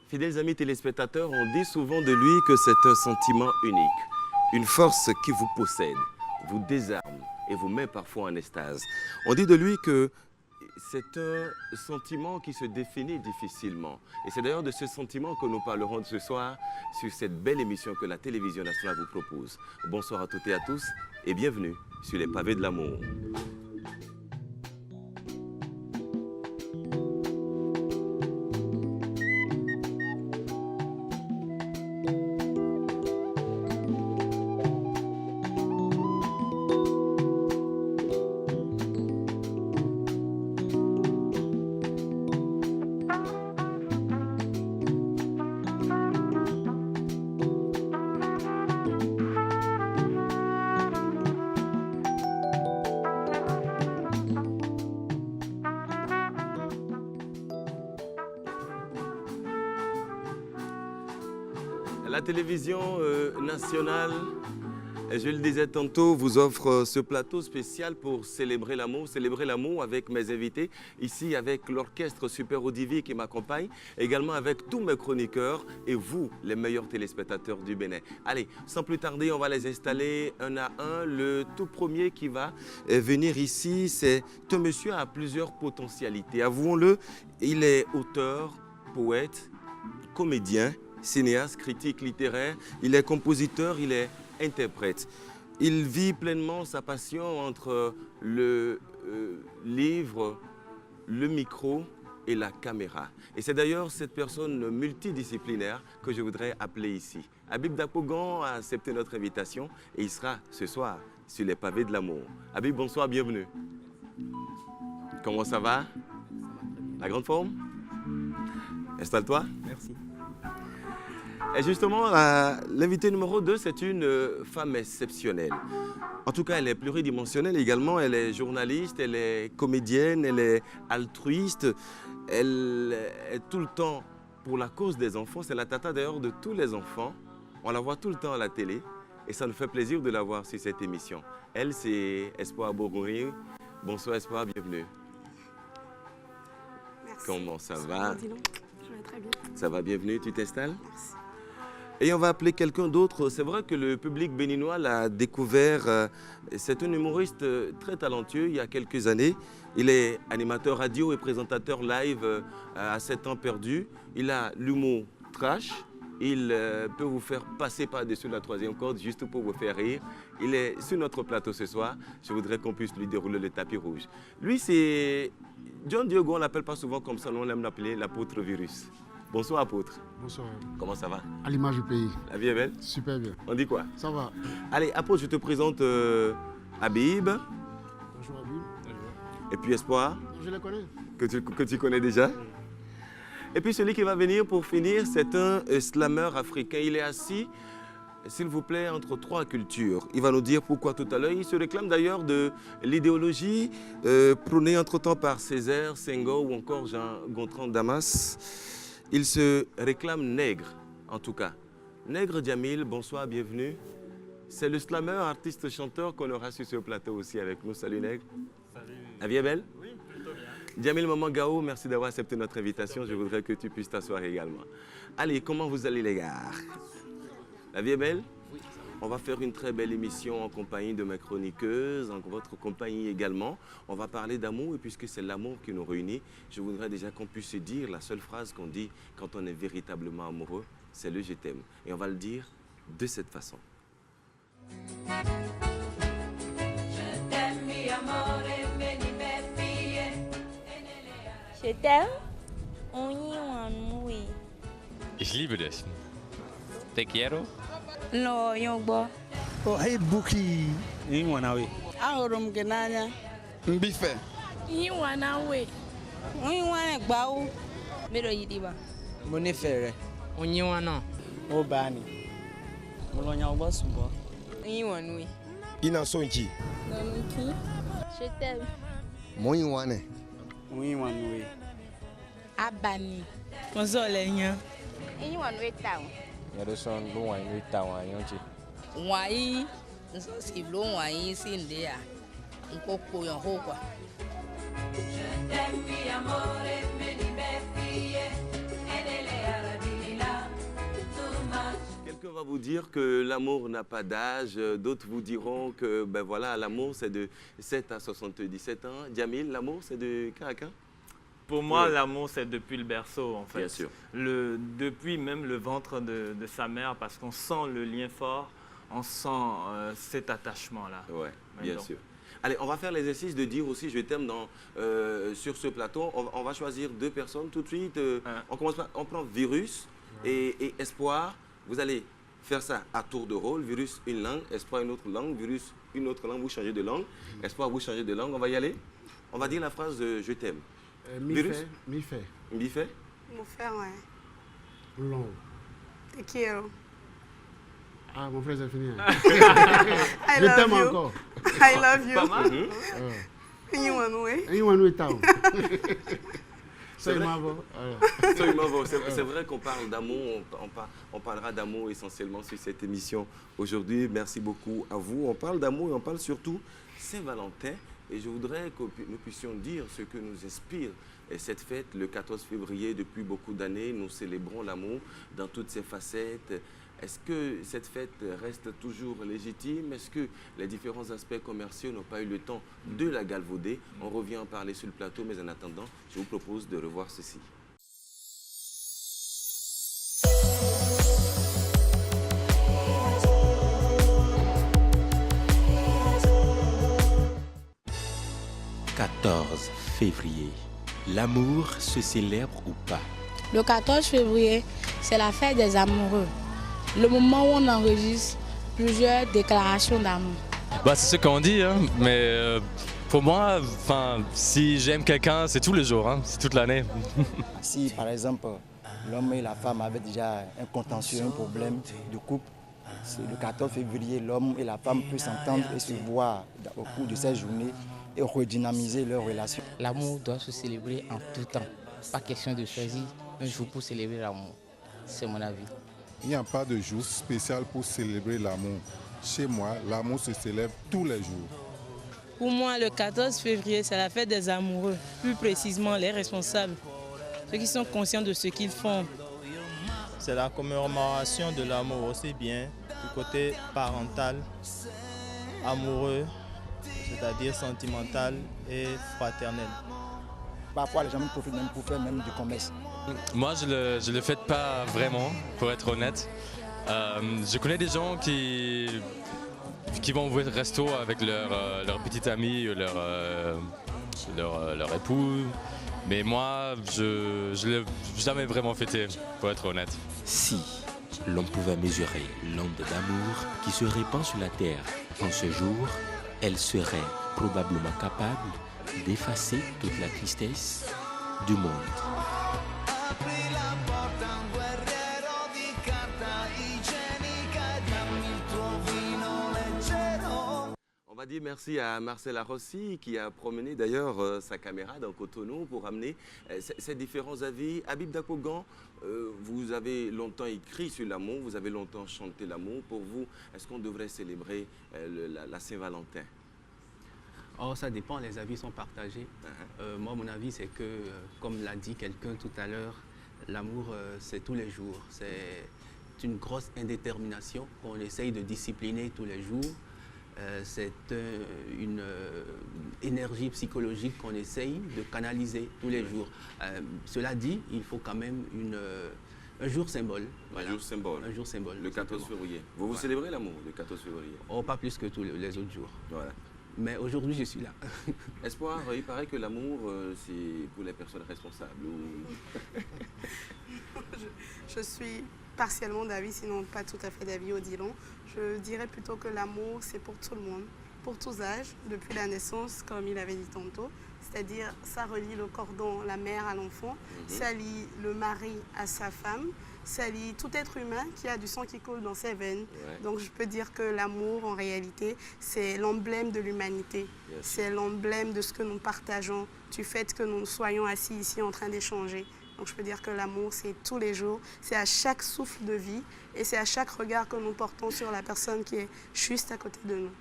Fidèles amis téléspectateurs, on dit souvent de lui que c'est un sentiment unique, une force qui vous possède, vous désarme et vous met parfois en extase. On dit de lui que c'est un sentiment qui se définit difficilement. Et c'est d'ailleurs de ce sentiment que nous parlerons ce soir sur cette belle émission que la télévision nationale vous propose. Bonsoir à toutes et à tous et bienvenue sur les pavés de l'amour. La télévision nationale, je le disais tantôt, vous offre ce plateau spécial pour célébrer l'amour avec mes invités, ici avec l'orchestre Super Odivi qui m'accompagne, également avec tous mes chroniqueurs et vous, les meilleurs téléspectateurs du Bénin. Allez, sans plus tarder, on va les installer un à un. Le tout premier qui va venir ici, c'est un monsieur à plusieurs potentialités. Avouons-le, il est auteur, poète, comédien, cinéaste, critique littéraire, il est compositeur, il est interprète. Il vit pleinement sa passion entre le livre, le micro et la caméra. Et c'est d'ailleurs cette personne multidisciplinaire que je voudrais appeler ici. Habib Dapogan a accepté notre invitation et il sera ce soir sur les pavés de l'amour. Habib, bonsoir, bienvenue. Comment ça va? La grande forme? Installe-toi. Merci. Et justement, l'invité numéro 2, c'est une femme exceptionnelle. En tout cas, elle est pluridimensionnelle également. Elle est journaliste, elle est comédienne, elle est altruiste. Elle est tout le temps pour la cause des enfants. C'est la tata d'ailleurs de tous les enfants. On la voit tout le temps à la télé. Et ça nous fait plaisir de la voir sur cette émission. Elle, c'est Espoir Bourgogne. Bonsoir Espoir, bienvenue. Merci. Comment ça va? Je vais très bien. Ça va, bienvenue, tu t'installes? Merci. Et on va appeler quelqu'un d'autre. C'est vrai que le public béninois l'a découvert. C'est un humoriste très talentueux il y a quelques années. Il est animateur radio et présentateur live à 7 ans perdu. Il a l'humour trash. Il peut vous faire passer par-dessus la troisième corde juste pour vous faire rire. Il est sur notre plateau ce soir. Je voudrais qu'on puisse lui dérouler le tapis rouge. Lui, c'est John Diogo. On ne l'appelle pas souvent comme ça. On aime l'appeler l'apôtre virus. Bonsoir apôtre. Bonsoir. Comment ça va? À l'image du pays. La vie est belle? Super bien. On dit quoi? Ça va. Allez, apôtre, je te présente Habib. Bonjour Habib. Et puis Espoir, Je les connais. que tu connais déjà. Et puis celui qui va venir pour finir, c'est un slammer africain. Il est assis, s'il vous plaît, entre trois cultures. Il va nous dire pourquoi tout à l'heure. Il se réclame d'ailleurs de l'idéologie prônée entre-temps par Césaire, Senghor ou encore Jean Gontran Damas. Il se réclame nègre, en tout cas. Nègre Djamil, bonsoir, bienvenue. C'est le slammer, artiste, chanteur qu'on aura sur ce plateau aussi avec nous. Salut Nègre. Salut. La vie est belle? Oui, plutôt bien. Djamil Maman Gao, merci d'avoir accepté notre invitation. Je voudrais que tu puisses t'asseoir également. Allez, comment vous allez les gars? La vie est belle? Oui, ça va. On va faire une très belle émission en compagnie de mes chroniqueuses, en votre compagnie également. On va parler d'amour et puisque c'est l'amour qui nous réunit, je voudrais déjà qu'on puisse se dire la seule phrase qu'on dit quand on est véritablement amoureux, c'est le « je t'aime ». Et on va le dire de cette façon. Je t'aime. On y oui. Ich liebe dich. Te quiero. No, yongbo. Oh, hey, Buki. Ingwanawe. Ahorom gị n'anya. Mbife. Yi wana we. Onye nwanyị gbawo. Mero yidiba. Mo nífẹ̀ẹ́ rẹ. Onye wana. Ó bá ní. Mo lọ yan ọgbọ́n ṣùgbọ́n. Yi wan we. Ina son ki. Nanuki. Je t'aime. Mun yi wane. Onye nwanyị. Abani. Mo sọ lẹ́yìn. Yi wan we tawo. Yɛrɛ sɔn lo wani lo ta wani ɲɔgɔn cɛ. Wai. Nso si lo wai si nde ya. Nko ko yan ho kwa. Je t'aime mi amore me ni me fie. Enele arabi. Quelqu'un va vous dire que l'amour n'a pas d'âge, d'autres vous diront que ben voilà, l'amour c'est de 7 à 77 ans. Djamil, l'amour c'est de quand à quand? Pour moi, Oui. l'amour, c'est depuis le berceau, en fait. Bien sûr. Depuis même le ventre de sa mère, parce qu'on sent le lien fort, on sent cet attachement-là. Ouais, bien Donc, sûr. Allez, on va faire l'exercice de dire aussi, je t'aime sur ce plateau. On va choisir 2 personnes tout de suite. On commence par, on prend Virus et Espoir. Vous allez faire ça à tour de rôle. Virus, une langue. Espoir, une autre langue. Virus, une autre langue. Vous changez de langue. Espoir, vous changez de langue. On va y aller. On va dire la phrase je t'aime. Virus? Mi fait. Biffet? Mufer, ouais. Long. Te quiero. Ah, mon frère, c'est fini. hein. I Je love t'aime you. encore. I love you. Pas mal. You want way? Et on est tard. C'est Ça, vrai. il m'a vu. Absolument bon. C'est vrai qu'on parle d'amour, on parlera d'amour essentiellement sur cette émission aujourd'hui. Merci beaucoup à vous. On parle d'amour et on parle surtout Saint-Valentin. Et je voudrais que nous puissions dire ce que nous inspire cette fête le 14 février. Depuis beaucoup d'années, nous célébrons l'amour dans toutes ses facettes. Est-ce que cette fête reste toujours légitime? Est-ce que les différents aspects commerciaux n'ont pas eu le temps de la galvauder? On revient en parler sur le plateau, mais en attendant, je vous propose de revoir ceci. « 14 février. L'amour se célèbre ou pas? Le 14 février, c'est la fête des amoureux. Le moment où on enregistre plusieurs déclarations d'amour. Bah, c'est ce qu'on dit, hein, mais pour moi, si j'aime quelqu'un, c'est tous les jours, hein, c'est toute l'année. Si par exemple l'homme et la femme avaient déjà un contentieux, un problème de couple, c'est le 14 février, l'homme et la femme peuvent s'entendre et se voir au cours de cette journée et redynamiser leur relation. L'amour doit se célébrer en tout temps. Pas question de choisir un jour pour célébrer l'amour. C'est mon avis. Il n'y a pas de jour spécial pour célébrer l'amour. Chez moi, l'amour se célèbre tous les jours. Pour moi, le 14 février, c'est la fête des amoureux, plus précisément les responsables, ceux qui sont conscients de ce qu'ils font. C'est la commémoration de l'amour aussi bien du côté parental, amoureux, c'est-à-dire sentimental et fraternel. Parfois, les gens profitent même pour faire même du commerce. Moi, je le fête pas vraiment, pour être honnête. Je connais des gens qui vont au resto avec leur petite amie ou leur époux. Mais moi, je ne l'ai jamais vraiment fêté, pour être honnête. Si l'on pouvait mesurer l'onde d'amour qui se répand sur la terre en ce jour, elle serait probablement capable d'effacer toute la tristesse du monde. On va dire merci à Marcella Rossi qui a promené d'ailleurs sa caméra dans Cotonou pour amener ces différents avis. Habib Dakogan, vous avez longtemps écrit sur l'amour, vous avez longtemps chanté l'amour. Pour vous, est-ce qu'on devrait célébrer la Saint-Valentin? Oh, ça dépend, les avis sont partagés. Moi, mon avis, c'est que, comme l'a dit quelqu'un tout à l'heure, l'amour, c'est tous les jours. C'est une grosse indétermination qu'on essaye de discipliner tous les jours. C'est une énergie psychologique qu'on essaye de canaliser tous les jours. Cela dit, il faut quand même un jour symbole. Voilà. Un jour symbole. Un jour symbole. Le 14 février. Vous célébrez l'amour le 14 février? Oh, pas plus que tous les autres jours. Voilà. Mais aujourd'hui, je suis là. Espoir, il paraît que l'amour, c'est pour les personnes responsables. Je suis partiellement d'avis, sinon pas tout à fait d'avis, Odilon. Je dirais plutôt que l'amour, c'est pour tout le monde, pour tous âges, depuis la naissance, comme il avait dit tantôt. C'est-à-dire, ça relie le cordon, la mère à l'enfant, ça lie le mari à sa femme, ça lie tout être humain qui a du sang qui coule dans ses veines. Ouais. Donc je peux dire que l'amour, en réalité, c'est l'emblème de l'humanité. C'est l'emblème de ce que nous partageons, du fait que nous soyons assis ici en train d'échanger. Donc je peux dire que l'amour, c'est tous les jours, c'est à chaque souffle de vie et c'est à chaque regard que nous portons sur la personne qui est juste à côté de nous.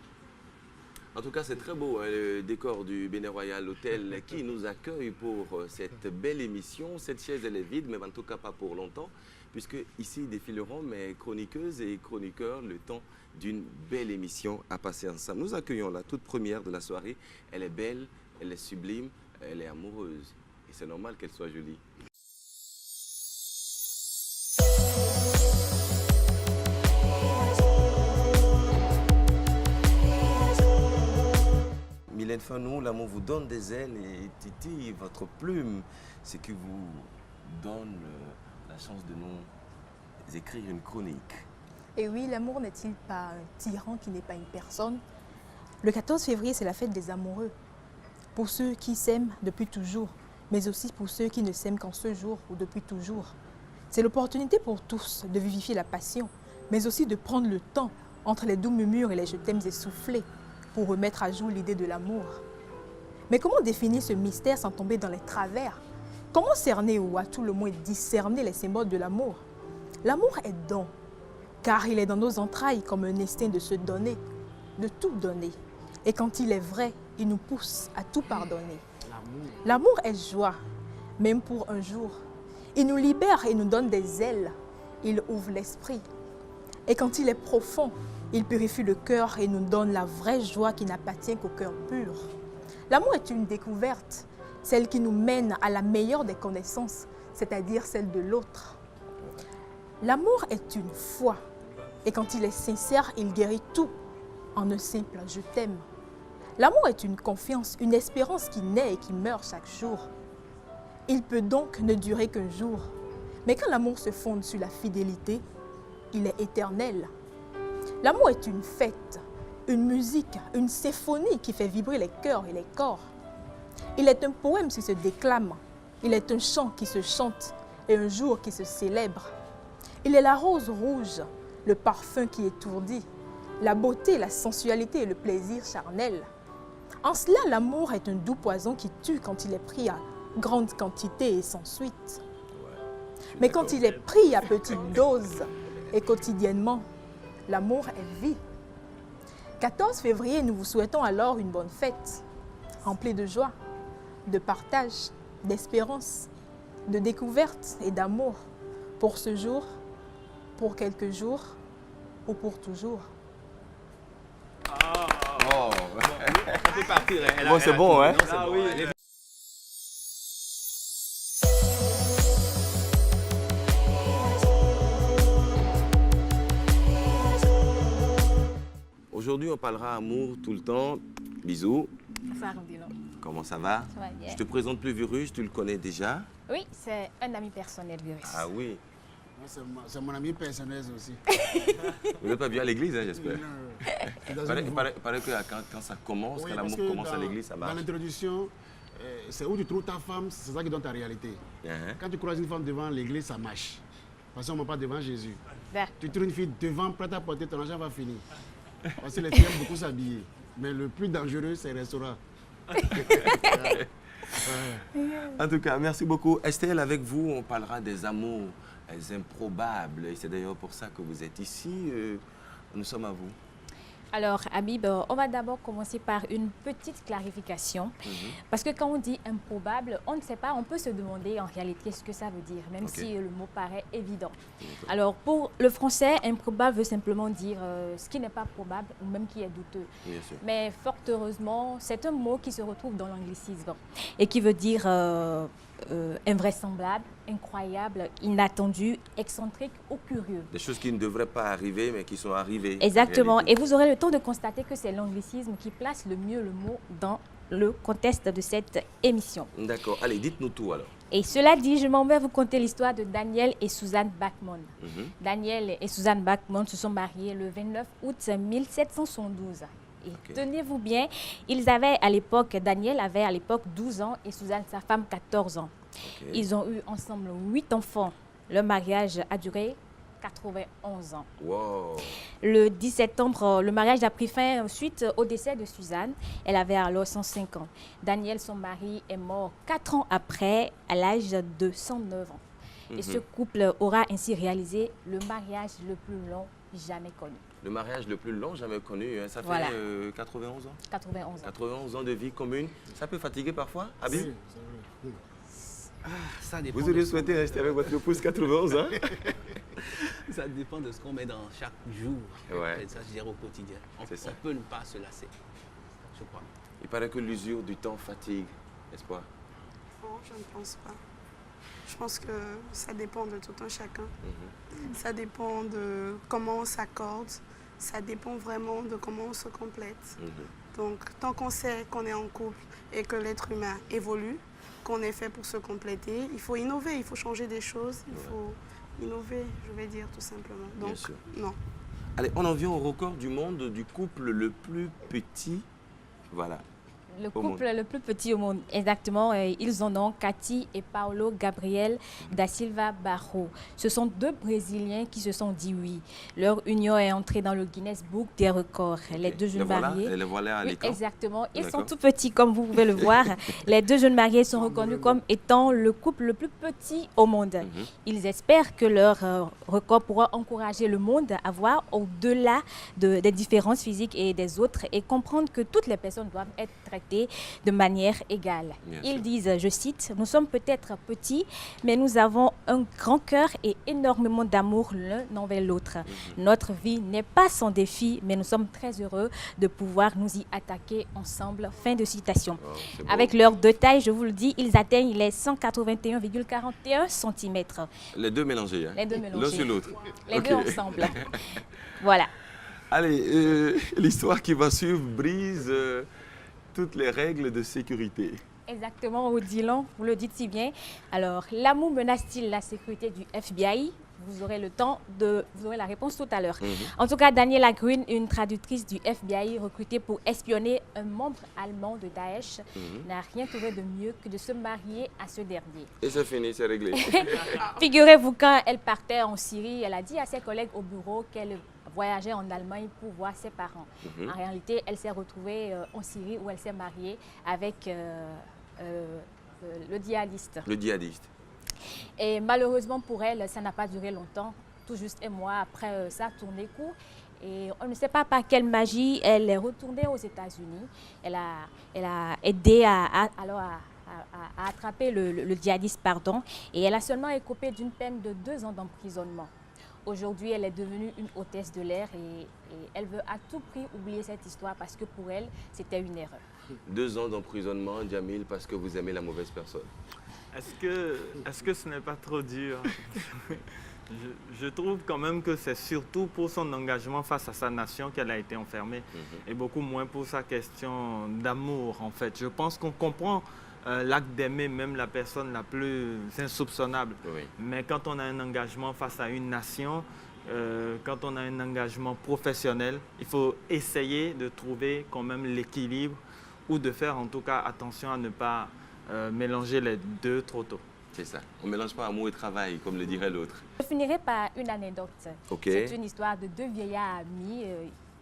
En tout cas, c'est très beau, hein, le décor du Bénin Royal Hôtel qui nous accueille pour cette belle émission. Cette chaise, elle est vide, mais en tout cas pas pour longtemps, puisque ici défileront mes chroniqueuses et chroniqueurs le temps d'une belle émission à passer ensemble. Nous accueillons la toute première de la soirée. Elle est belle, elle est sublime, elle est amoureuse. Et c'est normal qu'elle soit jolie. Mylène Fanou, l'amour vous donne des ailes et titille votre plume, ce qui vous donne la chance de nous écrire une chronique. Et oui, l'amour n'est-il pas un tyran qui n'est pas une personne? Le 14 février, c'est la fête des amoureux. Pour ceux qui s'aiment depuis toujours, mais aussi pour ceux qui ne s'aiment qu'en ce jour ou depuis toujours. C'est l'opportunité pour tous de vivifier la passion, mais aussi de prendre le temps entre les doux murmures et les je t'aime essoufflés pour remettre à jour l'idée de l'amour. Mais comment définir ce mystère sans tomber dans les travers? Comment cerner ou à tout le moins discerner les symboles de l'amour? L'amour est don, car il est dans nos entrailles comme un instinct de se donner, de tout donner. Et quand il est vrai, il nous pousse à tout pardonner. L'amour est joie, même pour un jour. Il nous libère et nous donne des ailes. Il ouvre l'esprit. Et quand il est profond, il purifie le cœur et nous donne la vraie joie qui n'appartient qu'au cœur pur. L'amour est une découverte, celle qui nous mène à la meilleure des connaissances, c'est-à-dire celle de l'autre. L'amour est une foi, et quand il est sincère, il guérit tout en un simple « je t'aime ». L'amour est une confiance, une espérance qui naît et qui meurt chaque jour. Il peut donc ne durer qu'un jour, mais quand l'amour se fonde sur la fidélité, il est éternel. L'amour est une fête, une musique, une symphonie qui fait vibrer les cœurs et les corps. Il est un poème qui se déclame, il est un chant qui se chante et un jour qui se célèbre. Il est la rose rouge, le parfum qui étourdit, la beauté, la sensualité et le plaisir charnel. En cela, l'amour est un doux poison qui tue quand il est pris à grande quantité et sans suite. Mais quand il est pris à petite dose et quotidiennement, l'amour est vie. 14 février, nous vous souhaitons alors une bonne fête, remplie de joie, de partage, d'espérance, de découverte et d'amour, pour ce jour, pour quelques jours ou pour toujours. Oh. On peut partir. Bon, c'est bon, hein? Ah oui. Aujourd'hui, on parlera amour tout le temps. Bisous. Ça, Comment ça va? Ça va bien. Je te présente plus Virus, tu le connais déjà? Oui, c'est un ami personnel, Virus. Ah oui. C'est mon ami personnel aussi. Vous n'êtes pas bien à l'église, hein, j'espère? Non. Paraît que quand ça commence, Oui, quand l'amour commence à l'église, ça marche. Dans l'introduction, c'est où tu trouves ta femme, c'est ça qui donne ta réalité. Quand tu croises une femme devant l'église, ça marche. Parce qu'on ne pas devant Jésus. Tu trouves une fille devant, prête à porter, ton argent va finir. Parce que les filles aiment beaucoup s'habiller. Mais le plus dangereux, c'est le restaurant. En tout cas, merci beaucoup. Estelle, avec vous, on parlera des amours improbables. Et c'est d'ailleurs pour ça que vous êtes ici. Nous sommes à vous. Alors, Habib, on va d'abord commencer par une petite clarification. Parce que quand on dit improbable, on ne sait pas, on peut se demander en réalité ce que ça veut dire, même si le mot paraît évident. Alors, pour le français, improbable veut simplement dire ce qui n'est pas probable ou même qui est douteux. Bien sûr. Mais fort heureusement, c'est un mot qui se retrouve dans l'anglicisme et qui veut dire invraisemblable, incroyable, inattendu, excentrique ou curieux. Des choses qui ne devraient pas arriver, mais qui sont arrivées. Exactement. Et vous aurez le temps de constater que c'est l'anglicisme qui place le mieux le mot dans le contexte de cette émission. D'accord. Allez, dites-nous tout alors. Et cela dit, je m'en vais vous conter l'histoire de Daniel et Suzanne Bachmann. Daniel et Suzanne Bachmann se sont mariés le 29 août 1772. Et tenez-vous bien, Daniel avait à l'époque 12 ans et Suzanne, sa femme, 14 ans. Ils ont eu ensemble 8 enfants. Leur mariage a duré 91 ans. Wow. Le 10 septembre, le mariage a pris fin suite au décès de Suzanne. Elle avait alors 105 ans. Daniel, son mari, est mort 4 ans après, à l'âge de 109 ans. Et ce couple aura ainsi réalisé le mariage le plus long jamais connu. Le mariage le plus long jamais connu, hein. Ça fait 91 ans 91 ans. 91 ans de vie commune. Ça peut fatiguer parfois, Abi? Ça dépend. Vous auriez souhaité rester avec votre épouse 91 ans? Ça dépend de ce qu'on met dans chaque jour. Ouais. Ça se gère au quotidien. On peut ne pas se lasser, je crois. Il paraît que l'usure du temps fatigue, n'est-ce pas? Non, je ne pense pas. Je pense que ça dépend de tout un chacun. Ça dépend de comment on s'accorde. Ça dépend vraiment de comment on se complète. Donc, tant qu'on sait qu'on est en couple et que l'être humain évolue, qu'on est fait pour se compléter, il faut innover, il faut changer des choses, il faut innover, je vais dire tout simplement. Donc, bien sûr. Non. Allez, on en vient au record du monde du couple le plus petit. Voilà. Le couple le plus petit au monde, exactement. Ils en ont Cathy et Paulo Gabriel da Silva Barro. Ce sont deux Brésiliens qui se sont dit oui. Leur union est entrée dans le Guinness Book des records. Les deux jeunes mariés. Les voilà à l'écran. Exactement. Ils sont tout petits, comme vous pouvez le voir. Les deux jeunes mariés sont reconnus comme étant le couple le plus petit au monde. Ils espèrent que leur record pourra encourager le monde à voir au-delà des différences physiques et des autres et comprendre que toutes les personnes doivent être traitées de manière égale. Ils disent, je cite, « Nous sommes peut-être petits, mais nous avons un grand cœur et énormément d'amour l'un envers l'autre. Notre vie n'est pas sans défi, mais nous sommes très heureux de pouvoir nous y attaquer ensemble. » Fin de citation. Avec leurs deux tailles, je vous le dis, ils atteignent les 181,41 cm. Les deux mélangés. Hein. Les deux mélangés. L'un sur l'autre. Les deux ensemble. Voilà. Allez, l'histoire qui va suivre brise toutes les règles de sécurité. Exactement, Odilon, vous le dites si bien. Alors, l'amour menace-t-il la sécurité du FBI? Vous aurez la réponse tout à l'heure. En tout cas, Daniela Green, une traductrice du FBI recrutée pour espionner un membre allemand de Daesh, n'a rien trouvé de mieux que de se marier à ce dernier. Et c'est fini, c'est réglé. Figurez-vous, quand elle partait en Syrie, elle a dit à ses collègues au bureau qu'elle voyageait en Allemagne pour voir ses parents. En réalité, elle s'est retrouvée en Syrie où elle s'est mariée avec le djihadiste. Le djihadiste. Et malheureusement pour elle, ça n'a pas duré longtemps. Tout juste un mois après, ça a tourné court. Et on ne sait pas par quelle magie, elle est retournée aux États-Unis. Elle a aidé à attraper le djihadiste, et elle a seulement écopé d'une peine de 2 ans d'emprisonnement. Aujourd'hui, elle est devenue une hôtesse de l'air et elle veut à tout prix oublier cette histoire parce que pour elle, c'était une erreur. 2 ans d'emprisonnement, Jamil, parce que vous aimez la mauvaise personne. Est-ce que ce n'est pas trop dur? Je trouve quand même que c'est surtout pour son engagement face à sa nation qu'elle a été enfermée et beaucoup moins pour sa question d'amour, en fait. Je pense qu'on comprend l'acte d'aimer même la personne la plus insoupçonnable. Mais quand on a un engagement face à une nation, quand on a un engagement professionnel, il faut essayer de trouver quand même l'équilibre ou de faire en tout cas attention à ne pas mélanger les deux trop tôt. C'est ça. On ne mélange pas amour et travail, comme le dirait l'autre. Je finirai par une anecdote. Okay. C'est une histoire de 2 vieillards amis.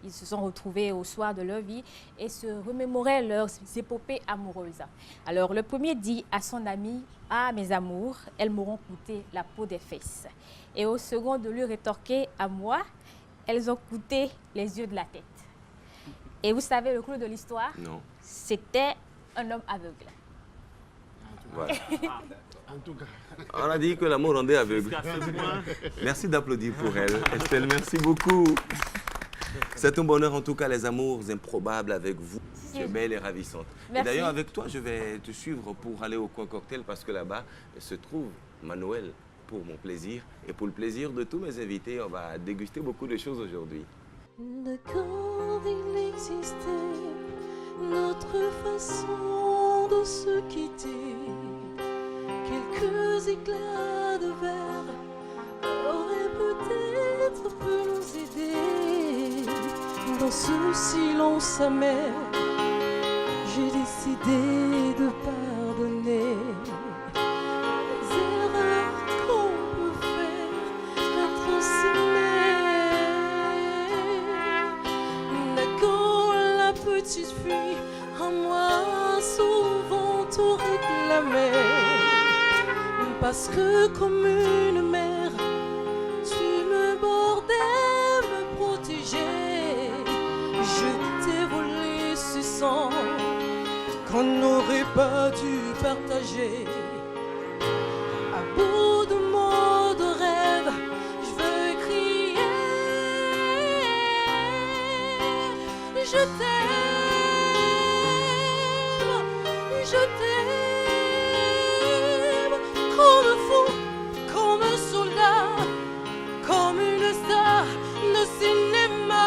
Ils se sont retrouvés au soir de leur vie et se remémoraient leurs épopées amoureuses. Alors, le premier dit à son ami, « Ah, mes amours, elles m'auront coûté la peau des fesses. » Et au second de lui rétorquer, « À moi, elles ont coûté les yeux de la tête. » Et vous savez le clou de l'histoire? Non. C'était un homme aveugle. Voilà. En tout cas. On a dit que l'amour rendait aveugle. Merci d'applaudir pour elle. Estelle, merci beaucoup. C'est un bonheur en tout cas, les amours improbables avec vous. Tu es belle et ravissante. Merci. Et d'ailleurs, avec toi, je vais te suivre pour aller au coin cocktail parce que là-bas se trouve Manuel pour mon plaisir et pour le plaisir de tous mes invités. On va déguster beaucoup de choses aujourd'hui. D'accord, il existait notre façon de se quitter. Quelques éclats de verre auraient peut-être pu nous aider. Dans ce silence amer, j'ai décidé de pardonner les erreurs qu'on peut faire quand on s'aimait. D'accord, la petite fille en moi souvent tout réclamait. Parce que comme une mère, tu me bordais, me protégeais. qu'on n'aurait pas dû partager. À bout de mots de rêve, je veux crier. Je t'aime, comme fou, comme un soldat, comme une star de cinéma.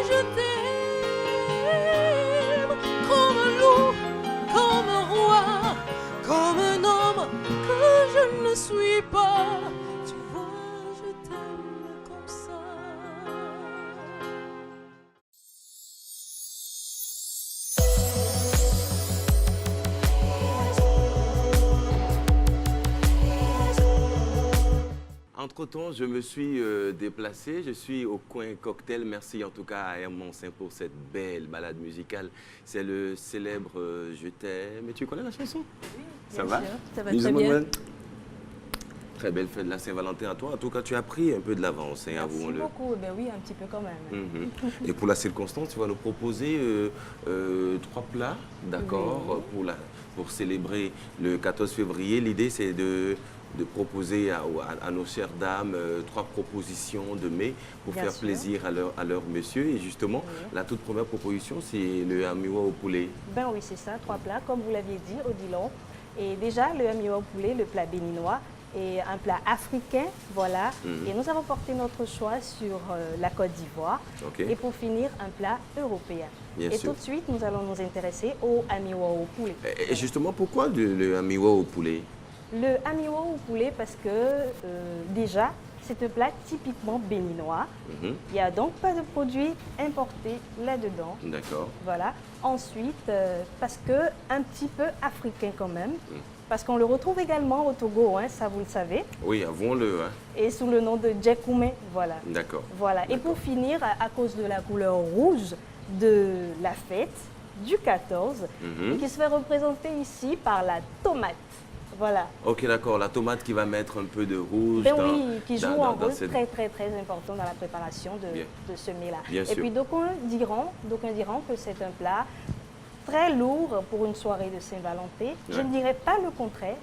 Je t'aime, comme un loup, comme un roi, comme un homme que je ne suis pas. Tu vois, je t'aime comme ça. Entre-temps, je me suis déplacé, je suis au coin cocktail. Merci en tout cas à Hermansin pour cette belle balade musicale. C'est le célèbre Je t'aime. Mais tu connais la chanson? Oui, ça va? Ça va très bien. Très belle fête de la Saint-Valentin à toi. En tout cas, tu as pris un peu de l'avance, hein, avouons-le. Merci beaucoup. Ben oui, un petit peu quand même. Et pour la circonstance, tu vas nous proposer 3 plats, d'accord, pour célébrer le 14 février. L'idée, c'est de proposer à nos chères dames 3 propositions de mets pour faire plaisir à leur monsieur. Et justement, la toute première proposition, c'est le amiwa au poulet. Ben oui, c'est ça, 3 plats, comme vous l'aviez dit, Odilon. Et déjà, le amiwa au poulet, le plat béninois, est un plat africain, voilà. Et nous avons porté notre choix sur la Côte d'Ivoire. Et pour finir, un plat européen. Bien sûr. Tout de suite, nous allons nous intéresser au amiwa au poulet. Et justement, pourquoi le amiwa au poulet? Le amiwa au poulet parce que déjà, c'est un plat typiquement béninois. Il n'y a donc pas de produits importés là-dedans. D'accord. Voilà. Ensuite, parce que un petit peu africain quand même. Parce qu'on le retrouve également au Togo, hein, ça vous le savez. Oui, avouons-le. Hein. Et sous le nom de djekoumé, voilà. D'accord. Voilà. Et pour finir, à cause de la couleur rouge de la fête du 14, qui se fait représenter ici par la tomate. Voilà. Ok, d'accord. La tomate qui va mettre un peu de rouge. Ben oui, qui joue un rôle très, très, très important dans la préparation de ce mets-là. Et puis, d'aucuns diront que c'est un plat très lourd pour une soirée de Saint-Valentin. Je ne dirais pas le contraire,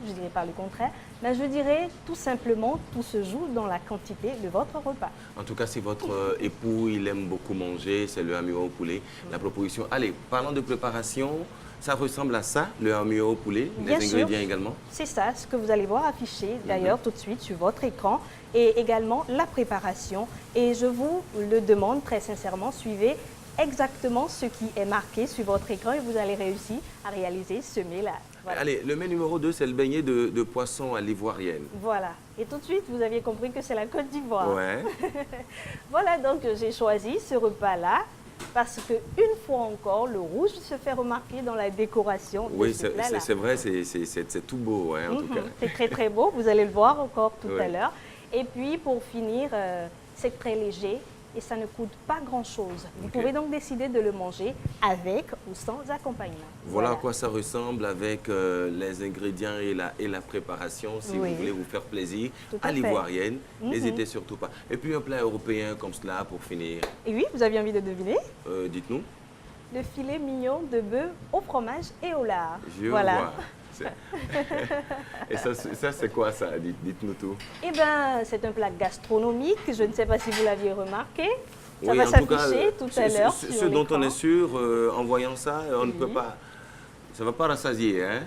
mais je dirais tout simplement, tout se joue dans la quantité de votre repas. En tout cas, si votre époux, il aime beaucoup manger, c'est le amiwa au poulet, la proposition. Allez, parlons de préparation. Ça ressemble à ça, le amiwa au poulet, les ingrédients également? C'est ça, ce que vous allez voir affiché d'ailleurs tout de suite sur votre écran, et également la préparation. Et je vous le demande très sincèrement, suivez exactement ce qui est marqué sur votre écran et vous allez réussir à réaliser ce mets-là. Voilà. Allez, le mets numéro 2, c'est le beignet de poisson à l'ivoirienne. Voilà. Et tout de suite, vous aviez compris que c'est la Côte d'Ivoire. Ouais. Voilà, donc j'ai choisi ce repas-là parce qu'une fois encore, le rouge se fait remarquer dans la décoration de ce plat-là. Oui, c'est vrai, c'est tout beau, hein, en tout cas. C'est très, très beau. Vous allez le voir encore tout à l'heure. Et puis, pour finir, c'est très léger. Et ça ne coûte pas grand-chose. Vous pouvez donc décider de le manger avec ou sans accompagnement. Voilà à quoi ça ressemble avec les ingrédients et la préparation, si vous voulez vous faire plaisir à l'ivoirienne. N'hésitez surtout pas. Et puis un plat européen comme cela pour finir. Et oui, vous aviez envie de deviner? Dites-nous. Le filet mignon de bœuf au fromage et au lard. Je vois. Et ça c'est quoi ça? Dites-nous tout. Eh bien, c'est un plat gastronomique. Je ne sais pas si vous l'aviez remarqué. Ça va s'afficher tout à l'heure. Ce dont on est sûr, en voyant ça, on ne peut pas... Ça ne va pas rassasier, hein?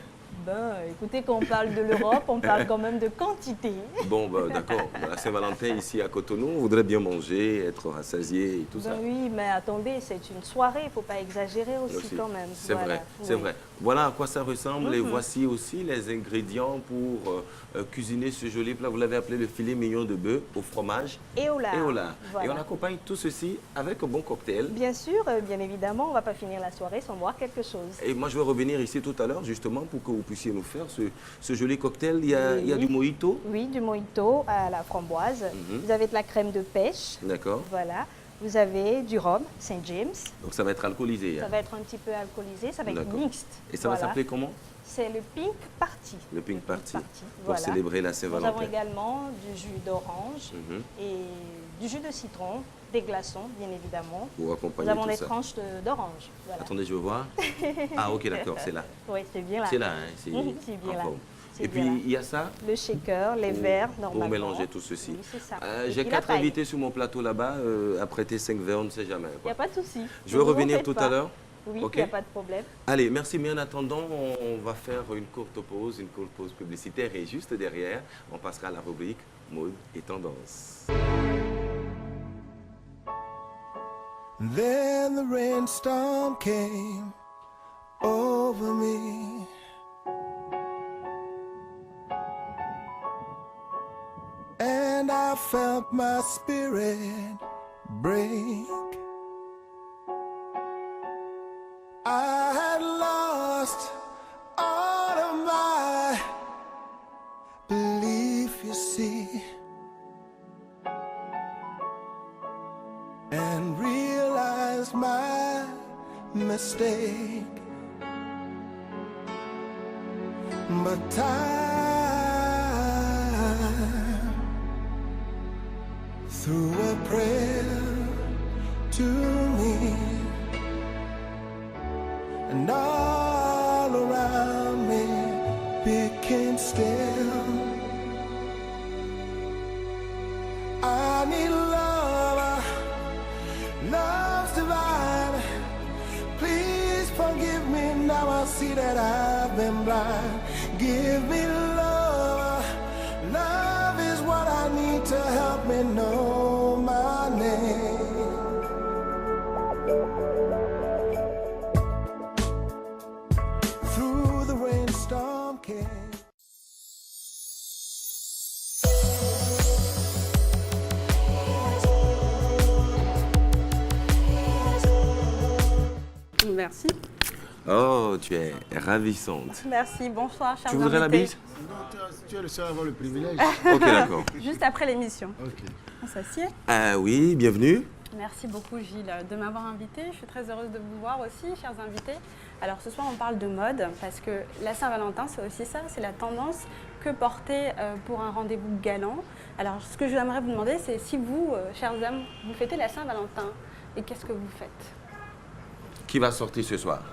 Ben, écoutez, quand on parle de l'Europe, on parle quand même de quantité. Bon, ben, d'accord. La Saint-Valentin, ici à Cotonou, on voudrait bien manger, être rassasié et tout ça. Oui, mais attendez, c'est une soirée, il ne faut pas exagérer aussi quand même. C'est vrai, c'est vrai. Voilà à quoi ça ressemble et voici aussi les ingrédients pour cuisiner ce joli plat. Vous l'avez appelé le filet mignon de bœuf au fromage et au lard. Voilà. Et on accompagne tout ceci avec un bon cocktail. Bien sûr, bien évidemment, on ne va pas finir la soirée sans boire quelque chose. Et moi, je vais revenir ici tout à l'heure justement pour que vous puissiez nous faire ce joli cocktail. Il y a du mojito. Oui, du mojito à la framboise. Vous avez de la crème de pêche. D'accord. Voilà. Vous avez du rhum, Saint James. Donc ça va être alcoolisé. Ça va être un petit peu alcoolisé, ça va être mixte. Et ça va s'appeler comment? C'est le Pink Party. Le Pink Party, pour célébrer la Saint-Valentin. Nous avons également du jus d'orange et du jus de citron, des glaçons, bien évidemment. Pour accompagner Nous avons tout des ça. tranches d'orange. Voilà. Attendez, je veux voir. Ah, ok, d'accord, c'est là. Oui, c'est bien là. C'est là, hein, c'est C'est bien en là. forme. C'est Et bien puis, là. il y a ça Le shaker, les verres, normalement. pour mélanger tout ceci. Oui, c'est ça. Et J'ai puis la 4 paille. invités sur mon plateau là-bas. À prêter 5 verres, on ne sait jamais. Il n'y a pas de souci. Je vais revenir tout à l'heure. Oui, Ok. il n'y a pas de problème. Allez, merci. Mais en attendant, on va faire une courte pause publicitaire. Et juste derrière, on passera à la rubrique mode et tendance. Then the rainstorm came over me. And I felt my spirit break. I had lost all of my belief, you see, and realized my mistake. But time threw a prayer to me, and all around me became still. I need love, love's divine. Please forgive me, now I see that I've been blind. Give me love, love is what I need to help me know my name. Through the rainstorm came. Merci. Oh, tu es ravissante. Merci, bonsoir, chers Tu voudrais la invités. bise? Tu es le seul à avoir le privilège. Ok, d'accord. Juste après l'émission. Ok. On s'assied. Oui, bienvenue. Merci beaucoup Gilles de m'avoir invité. Je suis très heureuse de vous voir aussi, chers invités. Alors ce soir on parle de mode parce que la Saint-Valentin c'est aussi ça, c'est la tendance que porter pour un rendez-vous galant. Alors ce que j'aimerais vous demander c'est si vous, chers hommes, vous fêtez la Saint-Valentin et qu'est-ce que vous faites? Qui va sortir ce soir?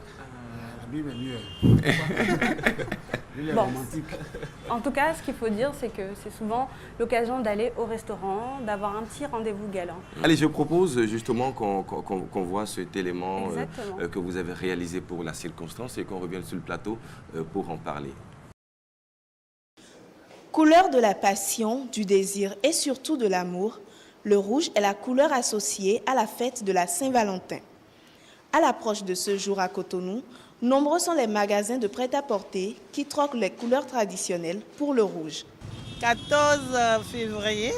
La Bible est mieux. Il est Bon. romantique. En tout cas, ce qu'il faut dire, c'est que c'est souvent l'occasion d'aller au restaurant, d'avoir un petit rendez-vous galant. Allez, je propose justement qu'on voit cet élément Exactement. que vous avez réalisé pour la circonstance et qu'on revienne sur le plateau pour en parler. Couleur de la passion, du désir et surtout de l'amour, le rouge est la couleur associée à la fête de la Saint-Valentin. À l'approche de ce jour à Cotonou, nombreux sont les magasins de prêt-à-porter qui troquent les couleurs traditionnelles pour le rouge. 14 février,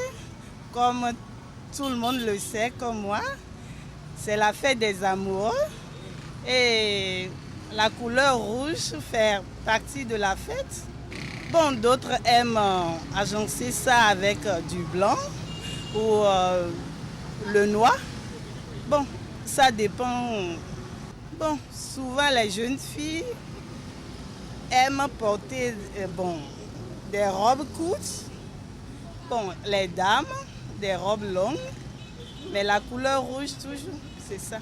comme tout le monde le sait, comme moi, c'est la fête des amoureux. Et la couleur rouge fait partie de la fête. Bon, d'autres aiment agencer ça avec du blanc ou le noir. Bon, ça dépend. Bon, souvent les jeunes filles aiment porter des robes courtes. Bon, les dames, des robes longues. Mais la couleur rouge toujours, c'est ça.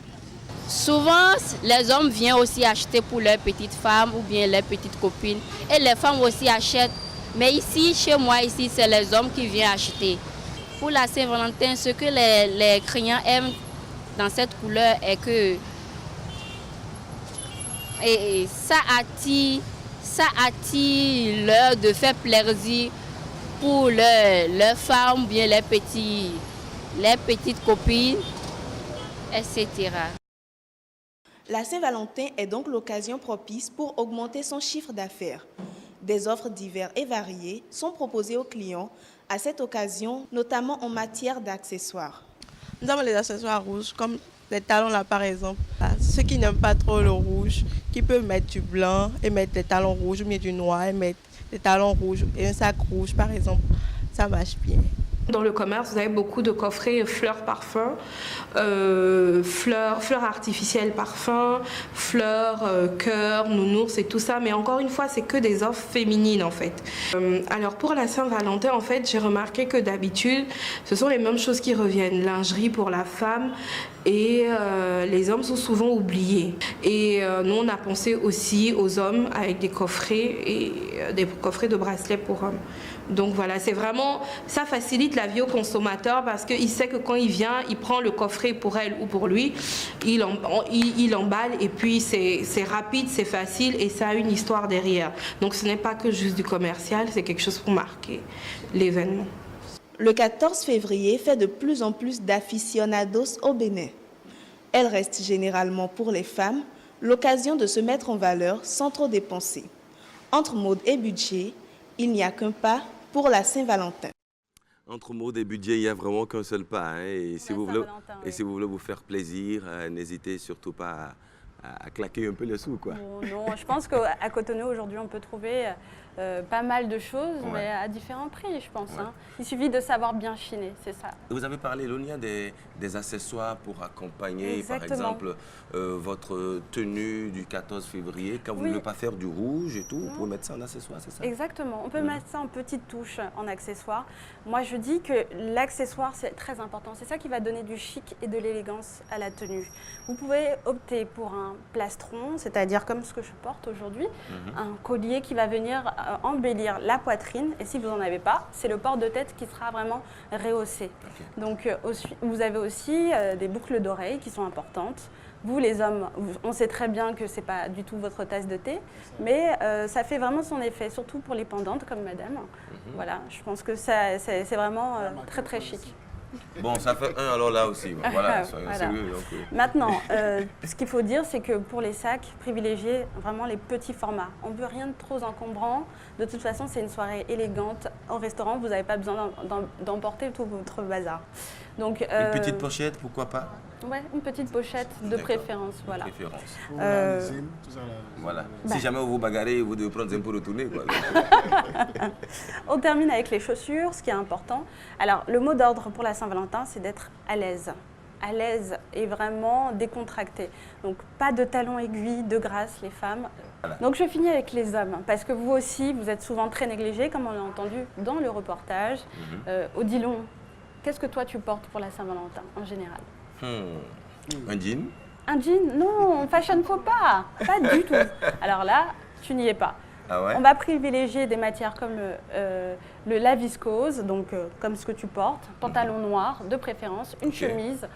Souvent, les hommes viennent aussi acheter pour leurs petites femmes ou bien leurs petites copines. Et les femmes aussi achètent. Mais ici, chez moi, ici, c'est les hommes qui viennent acheter. Pour la Saint-Valentin, ce que les clients aiment dans cette couleur est que ça attire l'heure de faire plaisir pour leurs femmes ou bien les petites copines, etc. La Saint-Valentin est donc l'occasion propice pour augmenter son chiffre d'affaires. Des offres diverses et variées sont proposées aux clients à cette occasion, notamment en matière d'accessoires. Nous avons les accessoires rouges, comme les talons là par exemple. Ceux qui n'aiment pas trop le rouge, qui peuvent mettre du blanc et mettre des talons rouges, ou bien du noir et mettre des talons rouges et un sac rouge par exemple, ça marche bien. Dans le commerce, vous avez beaucoup de coffrets fleurs parfums, fleurs artificielles parfums, fleurs cœur, nounours et tout ça. Mais encore une fois, c'est que des offres féminines en fait. Alors pour la Saint-Valentin, en fait, j'ai remarqué que d'habitude, ce sont les mêmes choses qui reviennent. Lingerie pour la femme et les hommes sont souvent oubliés. Et nous, on a pensé aussi aux hommes avec des coffrets et des coffrets de bracelets pour hommes. Donc voilà, c'est vraiment, ça facilite la vie au consommateur parce qu'il sait que quand il vient, il prend le coffret pour elle ou pour lui, il emballe et puis c'est rapide, c'est facile et ça a une histoire derrière. Donc ce n'est pas que juste du commercial, c'est quelque chose pour marquer l'événement. Le 14 février fait de plus en plus d'aficionados au Bénin. Elle reste généralement pour les femmes l'occasion de se mettre en valeur sans trop dépenser. Entre mode et budget, il n'y a qu'un pas pour la Saint-Valentin. Entre mode et budget, il n'y a vraiment qu'un seul pas. Hein, et si vous voulez vous faire plaisir, n'hésitez surtout pas à claquer un peu les sous, quoi. Non, je pense qu'à Cotonou, aujourd'hui, on peut trouver pas mal de choses, mais à différents prix, je pense. Hein. Il suffit de savoir bien chiner, c'est ça. Vous avez parlé, Lonia, des accessoires pour accompagner, par exemple, votre tenue du 14 février. Quand vous ne voulez pas faire du rouge et tout, vous pouvez mettre ça en accessoire, c'est ça? Exactement. On peut mettre ça en petite touche, en accessoire. Moi, je dis que l'accessoire, c'est très important. C'est ça qui va donner du chic et de l'élégance à la tenue. Vous pouvez opter pour un plastron, c'est-à-dire comme ce que je porte aujourd'hui, un collier qui va venir embellir la poitrine. Et si vous n'en avez pas, c'est le port de tête qui sera vraiment rehaussé. Donc, vous avez aussi des boucles d'oreilles qui sont importantes. Vous, les hommes, on sait très bien que ce n'est pas du tout votre tasse de thé, mais ça fait vraiment son effet, surtout pour les pendantes comme madame. Voilà, je pense que c'est vraiment très très chic. Bon, ça fait un alors là aussi. Voilà, soyons sérieux. Donc, Maintenant, ce qu'il faut dire, c'est que pour les sacs, privilégiez vraiment les petits formats. On ne veut rien de trop encombrant. De toute façon, c'est une soirée élégante. Au restaurant, vous n'avez pas besoin d'emporter tout votre bazar. Donc, une petite pochette, pourquoi pas? Ouais, une petite pochette de préférence, voilà. Voilà. Si jamais vous vous bagarrez, vous devez prendre un pour retourner, quoi. On termine avec les chaussures, ce qui est important. Alors, le mot d'ordre pour la Saint-Valentin, c'est d'être à l'aise. À l'aise et vraiment décontracté. Donc, pas de talons aiguilles, de grâce, les femmes. Voilà. Donc, je finis avec les hommes, parce que vous aussi, vous êtes souvent très négligés, comme on l'a entendu dans le reportage. Odilon, qu'est-ce que toi, tu portes pour la Saint-Valentin, en général? Un jean? Un jean? Non, fashion faux pas du tout. Alors là, tu n'y es pas. Ah ouais? On va privilégier des matières comme la viscose, donc comme ce que tu portes, pantalon noir de préférence, une chemise.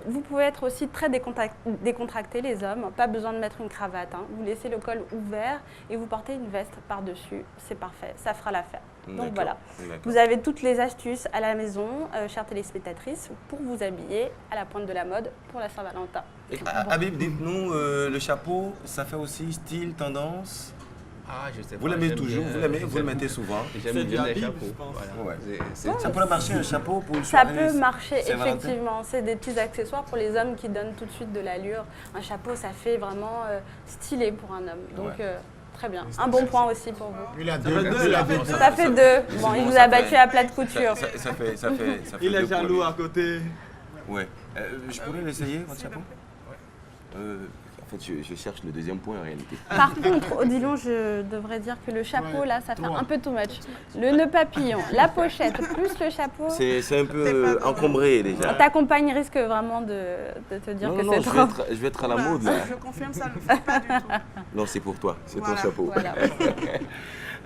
Vous pouvez être aussi très décontracté, les hommes, pas besoin de mettre une cravate. Hein. Vous laissez le col ouvert et vous portez une veste par-dessus, c'est parfait, ça fera l'affaire. Donc voilà, vous avez toutes les astuces à la maison, chères téléspectatrices, pour vous habiller à la pointe de la mode pour la Saint-Valentin. Habib, dites-nous, le chapeau, ça fait aussi style, tendance? Ah, je sais pas. Vous l'aimez toujours, vous le mettez souvent. J'aime bien les chapeaux. Voilà. Ça pourrait marcher un chapeau pour une Ça soirée? peut marcher, effectivement. C'est des petits accessoires pour les hommes qui donnent tout de suite de l'allure. Un chapeau, ça fait vraiment stylé pour un homme. Donc, très bien. Un bon point aussi pour vous. Il a deux. Ça fait deux. Bon, il vous a battu à plat de couture. Ça fait il est jaloux à côté. Ouais. Je pourrais l'essayer, votre chapeau? En fait, je cherche le deuxième point en réalité. Par contre, Odilon, je devrais dire que le chapeau, là, ça fait un peu too much. Le nœud papillon, la pochette, plus le chapeau. C'est un peu encombré déjà. Ta compagne risque vraiment de te dire que c'est trop. Je vais être à la mode là. Je confirme, ça ne fait pas du tout. Non, c'est pour toi, c'est ton chapeau. Voilà.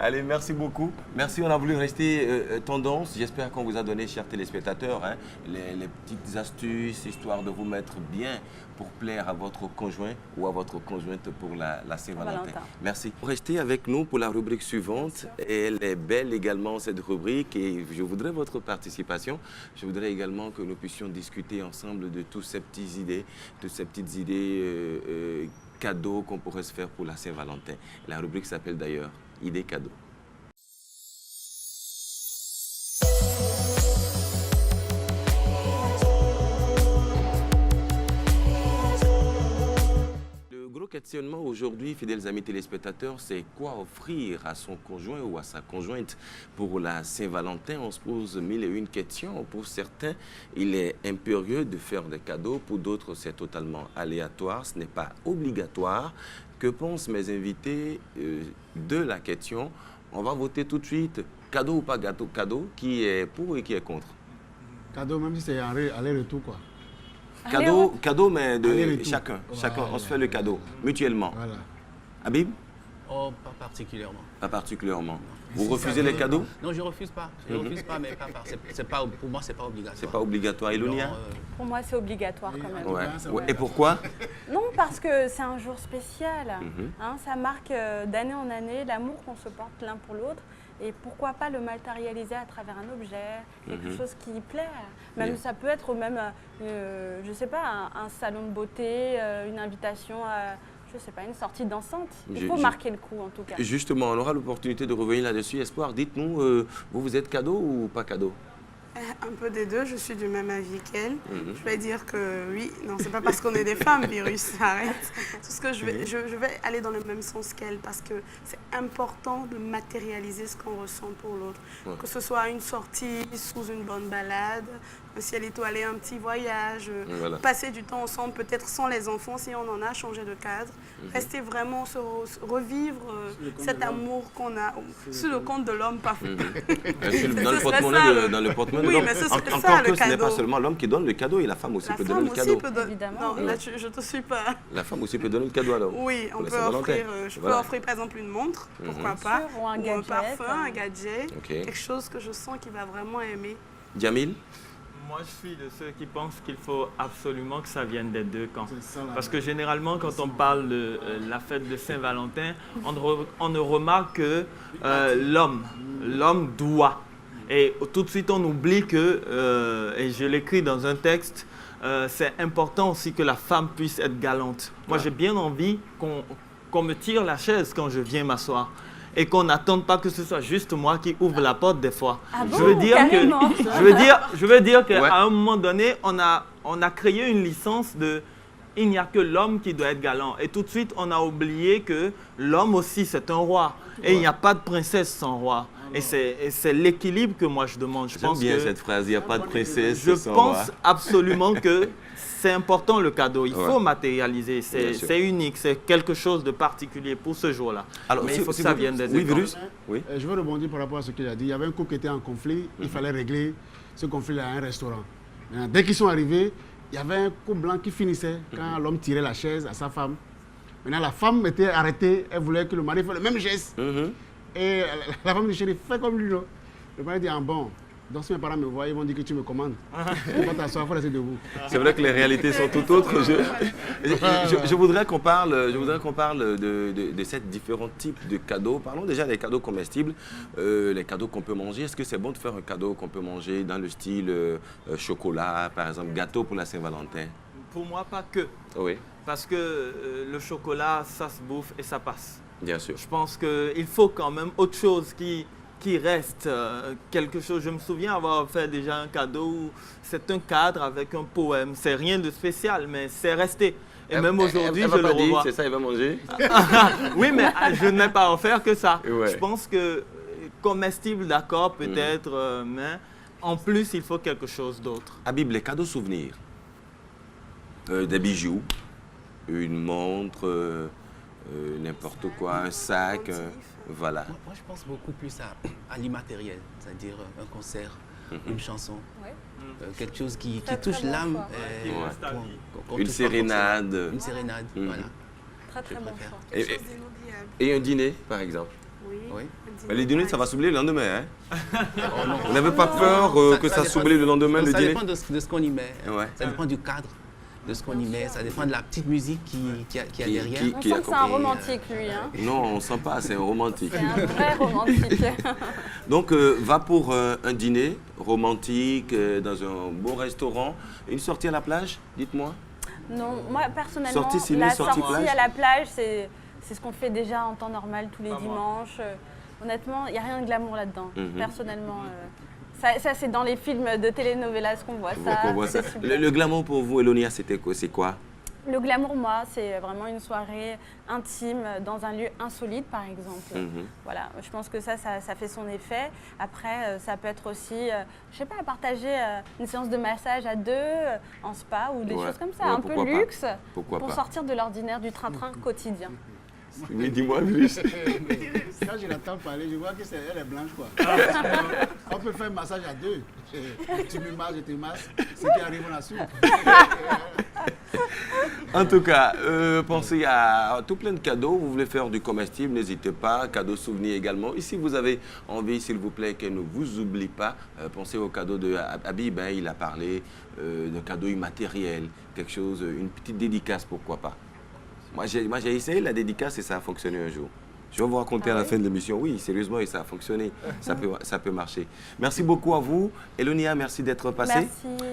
Allez, merci beaucoup. Merci, on a voulu rester tendance. J'espère qu'on vous a donné, chers téléspectateurs, hein, les petites astuces, histoire de vous mettre bien pour plaire à votre conjoint ou à votre conjointe pour la Saint-Valentin. Merci. Restez avec nous pour la rubrique suivante. Elle est belle également, cette rubrique, et je voudrais votre participation. Je voudrais également que nous puissions discuter ensemble de toutes ces petites idées cadeaux qu'on pourrait se faire pour la Saint-Valentin. La rubrique s'appelle d'ailleurs Idées cadeaux. questionnement aujourd'hui, fidèles amis téléspectateurs, c'est quoi offrir à son conjoint ou à sa conjointe pour la Saint-Valentin? On se pose mille et une questions. Pour certains, il est impérieux de faire des cadeaux. Pour d'autres, c'est totalement aléatoire. Ce n'est pas obligatoire. Que pensent mes invités de la question? On va voter tout de suite. Cadeau ou pas cadeau? Qui est pour et qui est contre? Cadeau, même si c'est aller-retour, quoi. Cadeau, mais de chacun. Chacun, on se fait le cadeau, mutuellement. Voilà. Habib? Oh, pas particulièrement. Pas particulièrement. Vous refusez les cadeaux? Non, je ne refuse pas. Je ne refuse pas, mais pour moi, ce n'est pas obligatoire. C'est pas obligatoire. Elonia? Pour moi, c'est obligatoire quand même. Ouais. Et pourquoi? Non, parce que c'est un jour spécial. Ça marque d'année en année l'amour qu'on se porte l'un pour l'autre. Et pourquoi pas le matérialiser à travers un objet, quelque chose qui plaît. Même ça peut être même, je sais pas, un salon de beauté, une invitation à, je sais pas, une sortie dansante. Il faut marquer le coup en tout cas. Justement, on aura l'opportunité de revenir là-dessus. Espoir, dites-nous, vous êtes cadeau ou pas cadeau? Un peu des deux, je suis du même avis qu'elle. Je vais dire que oui, non, c'est pas parce qu'on est des femmes, virus, arrête. Tout ce que je vais aller dans le même sens qu'elle parce que c'est important de matérialiser ce qu'on ressent pour l'autre. Que ce soit une sortie sous une bonne balade, si elle est allée un petit voyage, passer du temps ensemble, peut-être sans les enfants si on en a, changer de cadre, rester vraiment, revivre cet amour qu'on a sur le compte de l'homme, pas dans le porte-monnaie de l'homme. Encore que ce n'est pas seulement l'homme qui donne le cadeau, et la femme aussi peut donner le cadeau. Évidemment. Non, là, je ne te suis pas. La femme aussi peut donner le cadeau alors? Oui, on peut offrir, je peux offrir par exemple une montre, pourquoi pas, ou un parfum, un gadget, quelque chose que je sens qu'il va vraiment aimer. Jamil? Moi, je suis de ceux qui pensent qu'il faut absolument que ça vienne des deux camps. Parce que généralement, quand on parle de la fête de Saint-Valentin, on ne remarque que l'homme doit. Et tout de suite, on oublie que, et je l'écris dans un texte, c'est important aussi que la femme puisse être galante. Moi, j'ai bien envie qu'on me tire la chaise quand je viens m'asseoir. Et qu'on n'attende pas que ce soit juste moi qui ouvre la porte des fois. Ah bon, je veux dire qu'à un moment donné, on a créé une licence de il n'y a que l'homme qui doit être galant. Et tout de suite, on a oublié que l'homme aussi, c'est un roi. Et il n'y a pas de princesse sans roi. Et c'est l'équilibre que moi je demande. J'aime bien cette phrase, il n'y a pas de princesse sans roi. Je pense pense absolument que c'est important le cadeau, il faut matérialiser, c'est unique, c'est quelque chose de particulier pour ce jour-là. Mais il faut que ça vienne des Oui, Virus. Oui. Je veux rebondir par rapport à ce qu'il a dit. Il y avait un couple qui était en conflit, il fallait régler ce conflit à un restaurant. Dès qu'ils sont arrivés, il y avait un couple blanc qui finissait quand l'homme tirait la chaise à sa femme. Maintenant, la femme était arrêtée, elle voulait que le mari fasse le même geste. Et la femme dit, chérie, fais comme lui. Le mari dit, bon. Donc si mes parents me voient, ils vont dire que tu me commandes. Tu vas t'asseoir, il faut rester debout. C'est vrai que les réalités sont tout autres. Je voudrais qu'on parle, de ces différents types de cadeaux. Parlons déjà des cadeaux comestibles, les cadeaux qu'on peut manger. Est-ce que c'est bon de faire un cadeau qu'on peut manger dans le style chocolat, par exemple, gâteau pour la Saint-Valentin? Pour moi, pas que. Oui. Parce que le chocolat, ça se bouffe et ça passe. Bien sûr. Je pense qu'il faut quand même autre chose qui reste quelque chose. Je me souviens avoir fait déjà un cadeau où c'est un cadre avec un poème. C'est rien de spécial, mais c'est resté. Et même aujourd'hui, je le revois. C'est ça, il va manger? Oui, mais je n'ai pas offert que ça. Ouais. Je pense que comestible, d'accord, peut-être, mais en plus, il faut quelque chose d'autre. Habib, les cadeaux souvenirs, des bijoux, une montre, n'importe quoi, un sac, voilà. Moi, je pense beaucoup plus à l'immatériel, c'est-à-dire un concert, une chanson, quelque chose qui touche l'âme. Une sérénade. Une sérénade, voilà. Très bon choix. Et un dîner, par exemple. Oui. Mais les dîners, ça va s'oublier le lendemain. Hein? Vous n'avez pas peur que ça s'oublie le lendemain, le dîner? Ça dépend de ce qu'on y met. Ça dépend du cadre de ce qu'on y met. Ça dépend de la petite musique qui y a derrière. On sent que c'est un romantique, lui. Hein? Non, on ne sent pas, c'est un romantique. C'est un vrai romantique. Donc, va pour un dîner romantique dans un beau restaurant. Une sortie à la plage, dites-moi? Non, moi, personnellement, sortie à la plage, c'est ce qu'on fait déjà en temps normal tous les dimanches. Honnêtement, il n'y a rien de glamour là-dedans. Personnellement, ça c'est dans les films de telenovelas qu'on voit ça. Le glamour pour vous, Elonia, c'est quoi? Le glamour, moi, c'est vraiment une soirée intime dans un lieu insolite, par exemple. Voilà, je pense que ça fait son effet. Après, ça peut être aussi, je sais pas, partager une séance de massage à deux en spa ou des choses comme ça, un peu luxe, pour sortir de l'ordinaire du train-train quotidien. Oui, dis-moi plus. Quand je l'entends parler, je vois qu'elle est blanche, quoi. On peut faire un massage à deux. Tu me masses, je te masse. Ce qui arrive, on assume. En tout cas, pensez à tout plein de cadeaux. Vous voulez faire du comestible, n'hésitez pas. Cadeaux souvenirs également. Et si vous avez envie, s'il vous plaît, qu'elle ne vous oublie pas, pensez au cadeau de Habib. Il a parlé de cadeaux immatériels, quelque chose, une petite dédicace, pourquoi pas. Moi, j'ai essayé la dédicace et ça a fonctionné un jour. Je vais vous raconter à la fin de l'émission. Oui, sérieusement, et ça a fonctionné. Ça peut marcher. Merci beaucoup à vous. Elonia, merci d'être passée.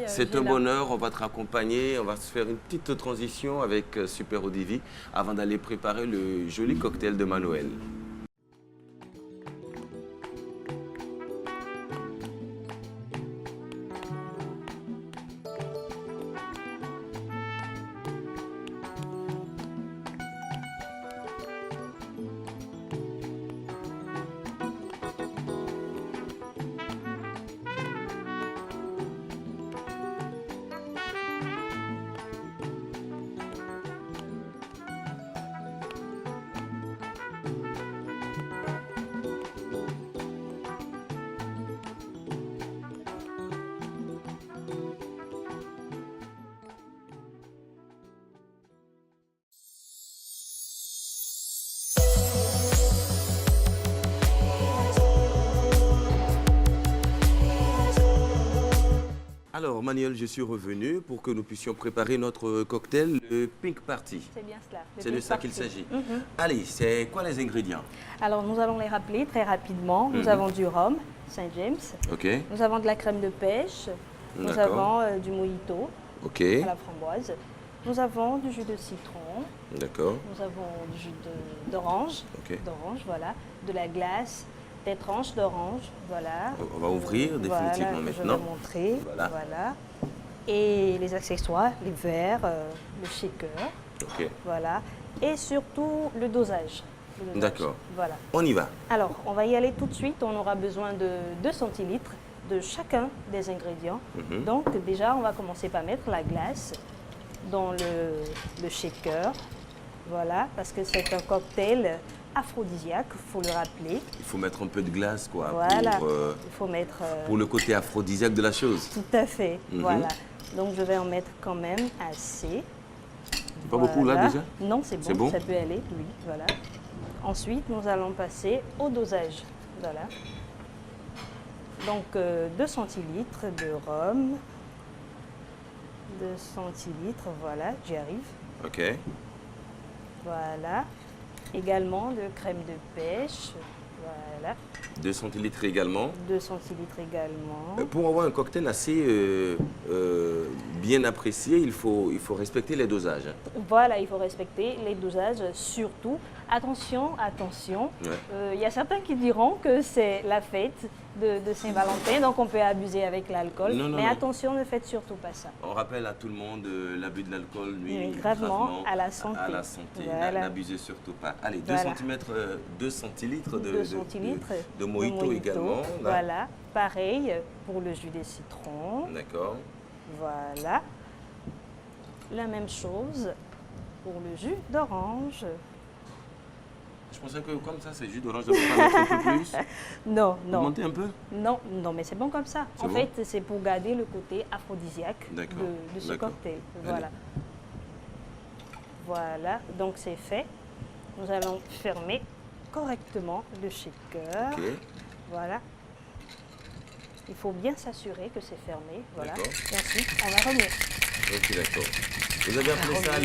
C'est un bonheur. On va te raccompagner. On va se faire une petite transition avec Super Odivi avant d'aller préparer le joli cocktail de Manuel. Alors, Manuel, je suis revenu pour que nous puissions préparer notre cocktail, le Pink Party. C'est bien cela. C'est de ça qu'il s'agit. Allez, c'est quoi les ingrédients? Alors, nous allons les rappeler très rapidement. Nous avons du rhum, Saint James. Nous avons de la crème de pêche. Nous avons du mojito à la framboise. Nous avons du jus de citron. D'accord. Nous avons du jus d'orange. Voilà. De la glace. Des tranches d'orange, voilà. On va ouvrir définitivement maintenant. Je vais montrer, voilà. Et les accessoires, les verres, le shaker, voilà. Et surtout le dosage. D'accord. Voilà. On y va. Alors, on va y aller tout de suite. On aura besoin de 2 centilitres de chacun des ingrédients. Donc déjà, on va commencer par mettre la glace dans le shaker, voilà, parce que c'est un cocktail aphrodisiaque, il faut le rappeler. Il faut mettre un peu de glace, quoi, voilà. Il faut mettre... pour le côté aphrodisiaque de la chose. Tout à fait, voilà. Donc je vais en mettre quand même assez. Pas beaucoup là déjà? Non, c'est bon, ça peut aller, oui, voilà. Ensuite, nous allons passer au dosage, voilà. Donc 2 centilitres de rhum, 2 centilitres, voilà, j'y arrive. Ok. Voilà. Également de crème de pêche, voilà. 2 centilitres également. 2 centilitres également. Pour avoir un cocktail assez bien apprécié, il faut respecter les dosages. Voilà, il faut respecter les dosages, surtout. Attention, attention. Il y a certains qui diront que c'est la fête de Saint-Valentin, donc on peut abuser avec l'alcool. Mais attention, ne faites surtout pas ça. On rappelle à tout le monde l'abus de l'alcool nuit gravement à la santé. À la santé. Voilà. N'abusez surtout pas. Allez, 2 centilitres de mojito également. Là. Voilà, pareil pour le jus de citron. D'accord. Voilà. La même chose pour le jus d'orange. Je pensais que comme ça, c'est jus d'orange, je ne peux pas mettre un peu plus. Non. Monter un peu? Non, mais c'est bon comme ça. En fait, c'est pour garder le côté aphrodisiaque de ce cocktail. Voilà. Voilà, donc c'est fait. Nous allons fermer correctement le shaker. Voilà. Il faut bien s'assurer que c'est fermé. Voilà. Et ensuite, on va remettre. Ok, d'accord. Vous avez appelé ça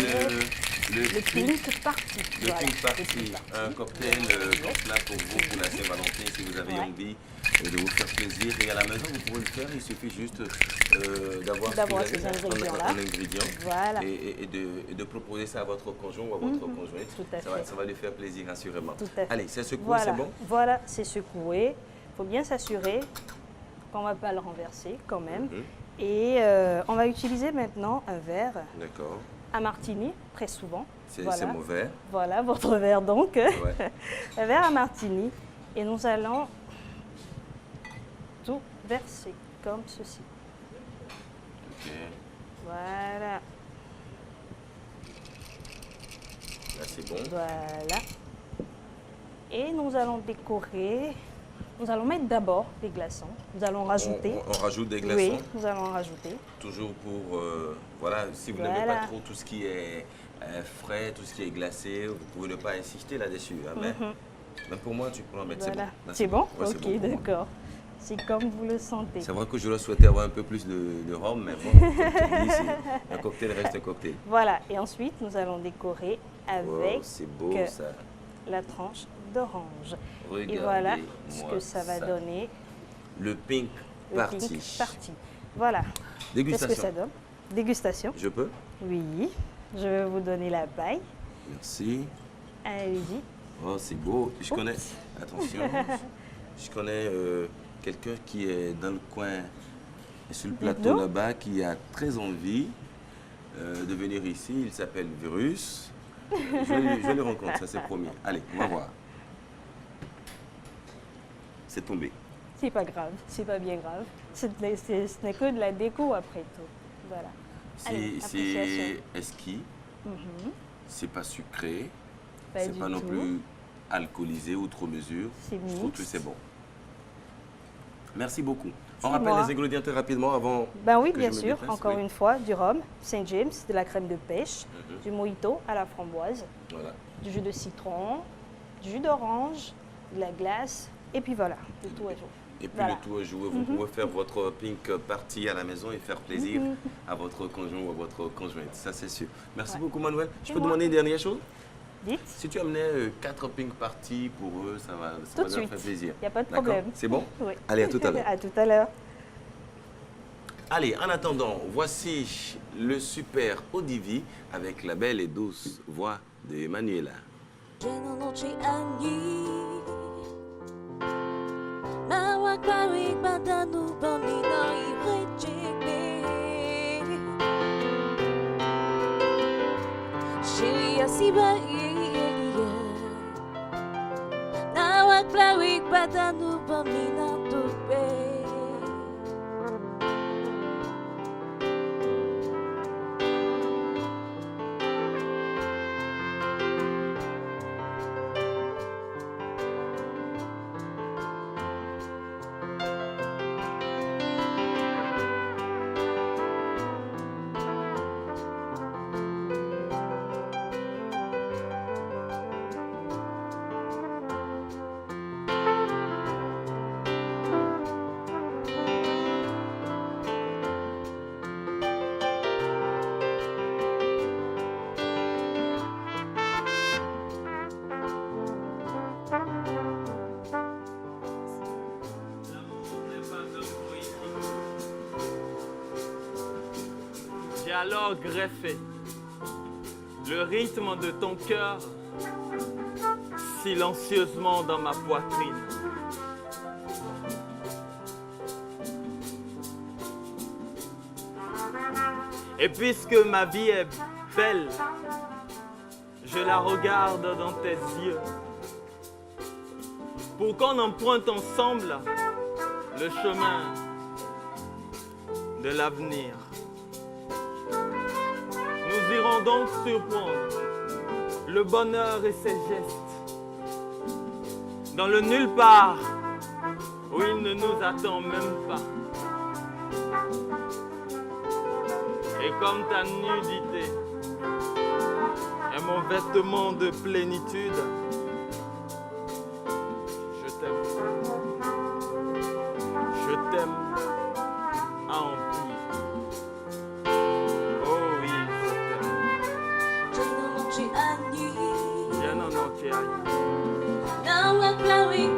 le Pink Party. Le Pink Party, un cocktail comme cela pour vous, pour la Saint-Valentin, si vous avez envie de vous faire plaisir. Et à la maison, vous pouvez le faire, il suffit juste d'avoir ces ingrédients-là. Voilà. Et de proposer ça à votre conjoint ou à votre conjointe. Tout à fait. Ça va lui faire plaisir, assurément. Tout à fait. Allez, c'est secoué, voilà. C'est bon? Voilà, c'est secoué. Il faut bien s'assurer qu'on ne va pas le renverser quand même. Et on va utiliser maintenant un verre. D'accord. à martini, très souvent. C'est voilà. mon verre. Voilà, votre verre donc. Ouais. Un verre à martini. Et nous allons tout verser comme ceci. Ok. Voilà. Là, c'est bon. Voilà. Et nous allons décorer. Nous allons mettre d'abord des glaçons. Nous allons rajouter. On rajoute des glaçons. Oui, nous allons en rajouter. Toujours pour, voilà, si vous n'aimez pas trop tout ce qui est frais, tout ce qui est glacé, vous pouvez ne pas insister là-dessus. Hein, mais même pour moi, tu peux en mettre, Voilà. c'est bon. C'est bon. Ouais, Ok, d'accord. C'est comme vous le sentez. C'est vrai que j'aurais souhaité avoir un peu plus de rhum, mais bon, comme tu dis, un cocktail reste un cocktail. Voilà, et ensuite nous allons décorer avec c'est beau, ça. la tranche d'orange. Regardez, et voilà ce que ça va donner. Le pink party. Pink party. Voilà. Dégustation. Qu'est-ce que ça donne? Dégustation. Je peux? Oui. Je vais vous donner la paille. Merci. Allez-y. Oh, c'est beau. Je connais. Attention. Je connais quelqu'un qui est dans le coin, sur le plateau là-bas, qui a très envie de venir ici. Il s'appelle Virus. Je vais le rencontrer, ça c'est promis. Allez, on va voir. C'est tombé. C'est pas grave, c'est pas bien grave. Ce n'est que de la déco après tout. Voilà. C'est esquis. C'est pas sucré. C'est pas non plus alcoolisé outre mesure. Je trouve que c'est bon. Merci beaucoup. On rappelle les ingrédients très rapidement avant. Ben oui, bien sûr. Encore une fois, du rhum, Saint James, de la crème de pêche, du mojito à la framboise, du jus de citron, du jus d'orange, de la glace, et puis voilà, le tout à jouer. Et puis le tout à jouer. Vous pouvez faire votre pink party à la maison et faire plaisir à votre conjoint ou à votre conjointe. Ça, c'est sûr. Merci beaucoup, Manuel. Je peux demander une dernière chose? Dites. Si tu amenais 4 pink parties pour eux, ça va leur faire plaisir. Il n'y a pas de problème. C'est bon? Oui. Allez, à tout à l'heure. À tout à l'heure. Allez, en attendant, voici le super Odivi avec la belle et douce voix de Manuela. Nawak plawik badanu paminang tubig. J'ai alors greffé le rythme de ton cœur silencieusement dans ma poitrine. Et puisque ma vie est belle, je la regarde dans tes yeux. Pour qu'on emprunte ensemble le chemin de l'avenir. Nous irons donc surprendre le bonheur et ses gestes dans le nulle part où il ne nous attend même pas. Et comme ta nudité est mon vêtement de plénitude, je t'aime. Je t'aime à en plus. Oh oui, je t'aime. Bien en entier. Now I'm going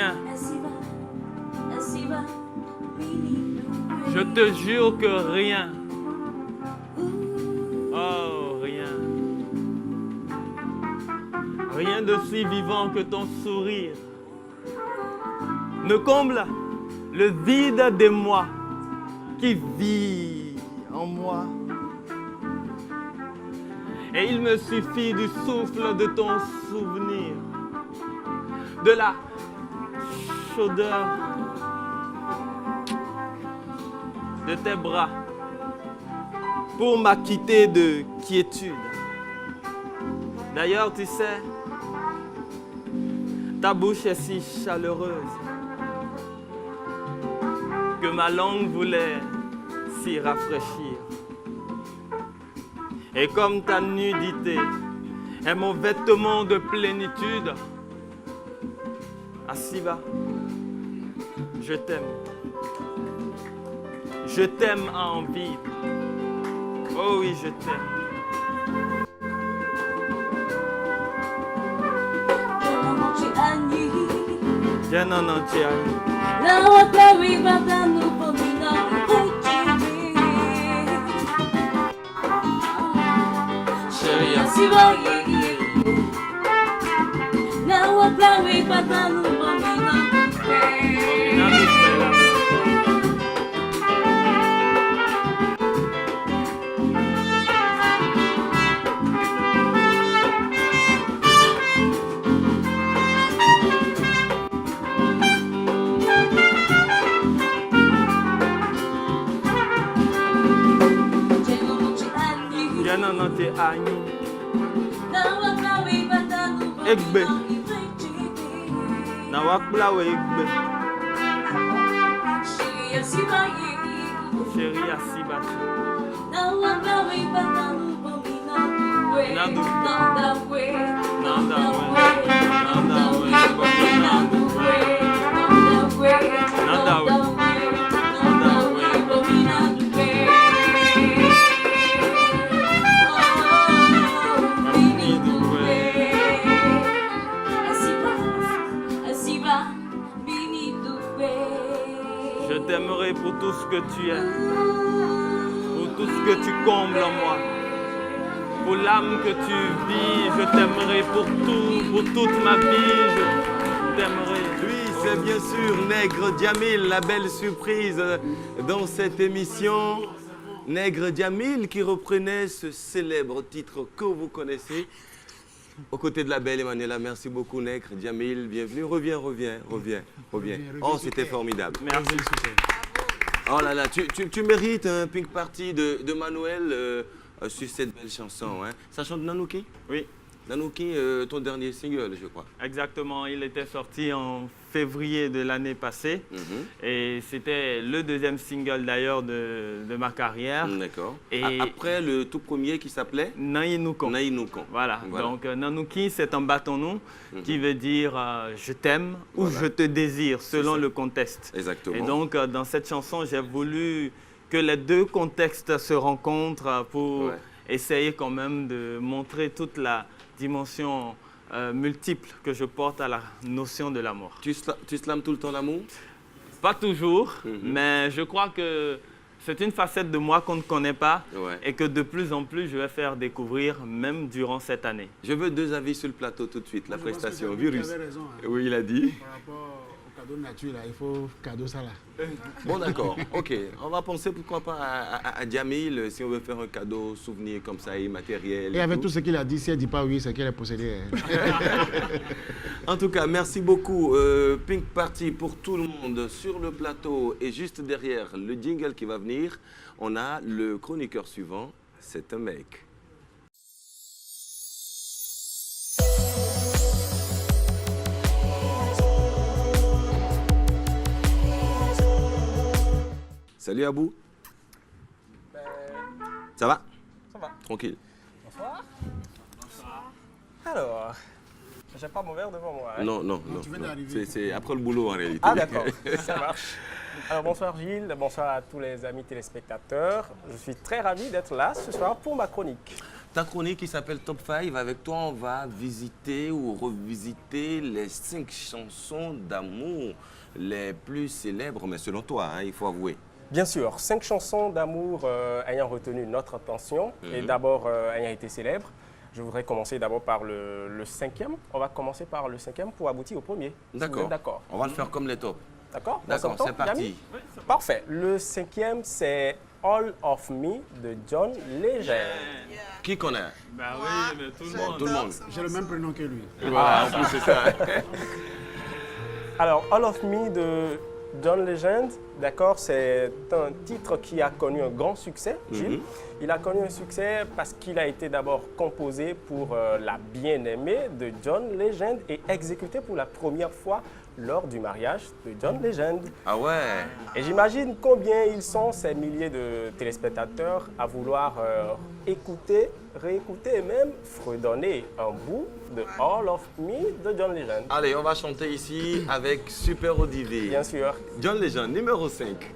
rien. Je te jure que rien. Oh, rien. Rien de si vivant que ton sourire ne comble le vide de moi qui vit en moi. Et il me suffit du souffle de ton souvenir, de la chaudeur de tes bras pour m'acquitter de quiétude. D'ailleurs, tu sais, ta bouche est si chaleureuse que ma langue voulait s'y rafraîchir. Et comme ta nudité est mon vêtement de plénitude, Asiba, je t'aime. Je t'aime à en vivre. Oh oui, je t'aime. Egbe na wakblawe egbe Chérie Asiba Je t'aimerai pour tout ce que tu es, pour tout ce que tu combles en moi, pour l'âme que tu vis, je t'aimerai pour tout, pour toute ma vie, je t'aimerai. Oui, c'est bien sûr Nègre Djamil, la belle surprise dans cette émission. Nègre Djamil qui reprenait ce célèbre titre que vous connaissez. Aux côtés de la belle Emmanuela, merci beaucoup Nègre Djamil, bienvenue. Reviens. Oh, c'était formidable. Merci. Oh là là, tu mérites un pink party de Manuel sur cette belle chanson. Hein. Ça chante Nanouki? Oui. Nanouki, ton dernier single, je crois. Exactement, il était sorti en février de l'année passée. Et c'était le deuxième single d'ailleurs de ma carrière. D'accord. Et après le tout premier qui s'appelait Nainoukan. Voilà. Donc Nanouki, c'est un bâton-nom qui veut dire je t'aime ou je te désire, selon le contexte. Exactement. Et donc dans cette chanson, j'ai voulu que les deux contextes se rencontrent pour essayer quand même de montrer toute la dimension multiple que je porte à la notion de l'amour. Tu slams tout le temps l'amour? Pas toujours, mais je crois que c'est une facette de moi qu'on ne connaît pas et que de plus en plus je vais faire découvrir même durant cette année. Je veux deux avis sur le plateau tout de suite, la prestation Virus. Raison, hein. Oui, il a dit. Par rapport au cadeau de nature, là, il faut cadeau ça là. Bon d'accord, ok. On va penser pourquoi pas à Djamil si on veut faire un cadeau souvenir comme ça, immatériel. Et avec tout ce qu'il a dit, si elle ne dit pas oui, c'est qu'elle est possédée. En tout cas, merci beaucoup. Pink Party pour tout le monde sur le plateau. Et juste derrière le jingle qui va venir, on a le chroniqueur suivant, c'est un mec. Salut Abou. Ça va? Ça va. Tranquille. Bonsoir. Bonsoir. Alors, j'ai pas mon verre devant moi. Hein? Non. C'est après le boulot en réalité. Ah d'accord, ça marche. Alors bonsoir Gilles, bonsoir à tous les amis téléspectateurs. Je suis très ravi d'être là ce soir pour ma chronique. Ta chronique qui s'appelle Top 5, avec toi, on va visiter ou revisiter les 5 chansons d'amour les plus célèbres, mais selon toi, hein, il faut avouer. Bien sûr, 5 chansons d'amour ayant retenu notre attention et d'abord ayant été célèbres. Je voudrais commencer d'abord par le 5e. On va commencer par le 5e pour aboutir au premier. D'accord. D'accord. On va le faire comme les tops. D'accord. D'accord, c'est parti. Parfait. Le 5e, c'est All of Me de John Legend. Qui connaît? Bah oui, mais tout le monde. Tout le monde. J'ai le même prénom que lui. Voilà, en plus c'est ça. Alors, All of Me de John Legend, d'accord, c'est un titre qui a connu un grand succès, Gilles. Il a connu un succès parce qu'il a été d'abord composé pour la bien-aimée de John Legend et exécuté pour la première fois lors du mariage de John Legend. Ah ouais. Et j'imagine combien ils sont, ces milliers de téléspectateurs, à vouloir écouter, réécouter et même fredonner un bout de All of Me de John Legend. Allez, on va chanter ici avec Super Odivé. Bien sûr. John Legend, numéro 5.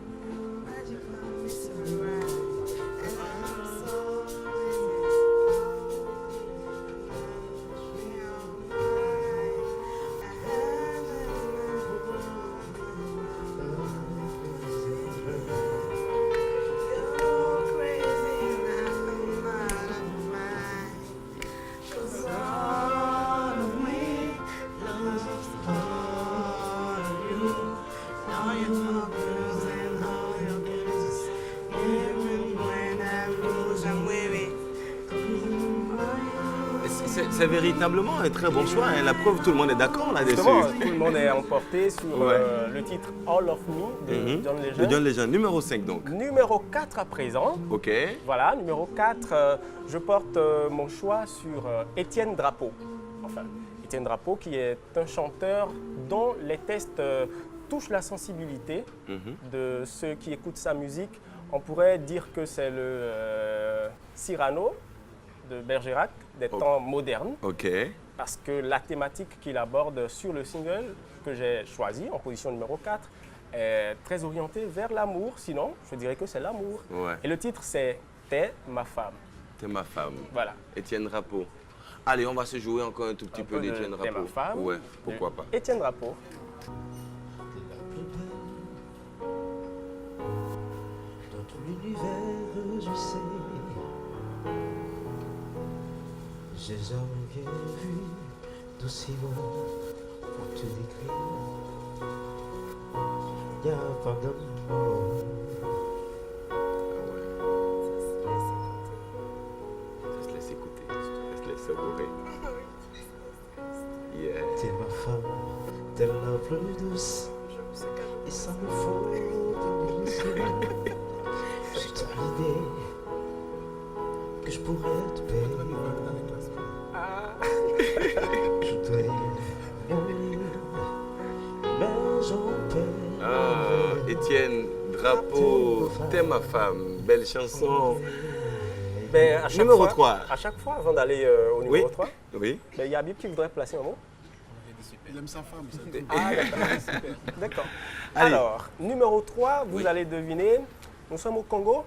C'est véritablement un très bon choix. Hein. La preuve, tout le monde est d'accord là-dessus. Tout le monde est emporté sur le titre All of Me de John Legend. De John Legend, numéro 5 donc. Numéro 4 à présent. Ok. Voilà, numéro 4, je porte mon choix sur Étienne Drapeau. Enfin, Étienne Drapeau qui est un chanteur dont les textes touchent la sensibilité de ceux qui écoutent sa musique. On pourrait dire que c'est le Cyrano de Bergerac des temps modernes. Ok. Parce que la thématique qu'il aborde sur le single que j'ai choisi en position numéro 4 est très orientée vers l'amour. Sinon, je dirais que c'est l'amour. Ouais. Et le titre, c'est T'es ma femme. T'es ma femme. Voilà. Étienne Drapeau. Allez, on va se jouer encore un tout petit peu d'Étienne Drapeau. T'es ma femme. Ouais, pourquoi pas. Étienne Drapeau. Dans tout l'univers, je sais. J'ai jamais rien vu d'aussi beau pour te décrire. Y'a pas d'amour. Je te laisse écouter, je te laisse savourer. Yeah. T'es ma femme, t'es la plus douce. Et ça me faut de laisser. J'ai tant l'idée que je pourrais te payer. Je dois mourir, mais j'en perds. Ah, Étienne Drapeau, T'es ma femme, belle chanson. Ben, Numéro 3. À chaque fois, avant d'aller au numéro 3, oui. Ben, il y a Habib qui voudrait placer un mot. Il aime sa femme. Ah, d'accord. Alors, numéro 3, vous allez deviner, nous sommes au Congo.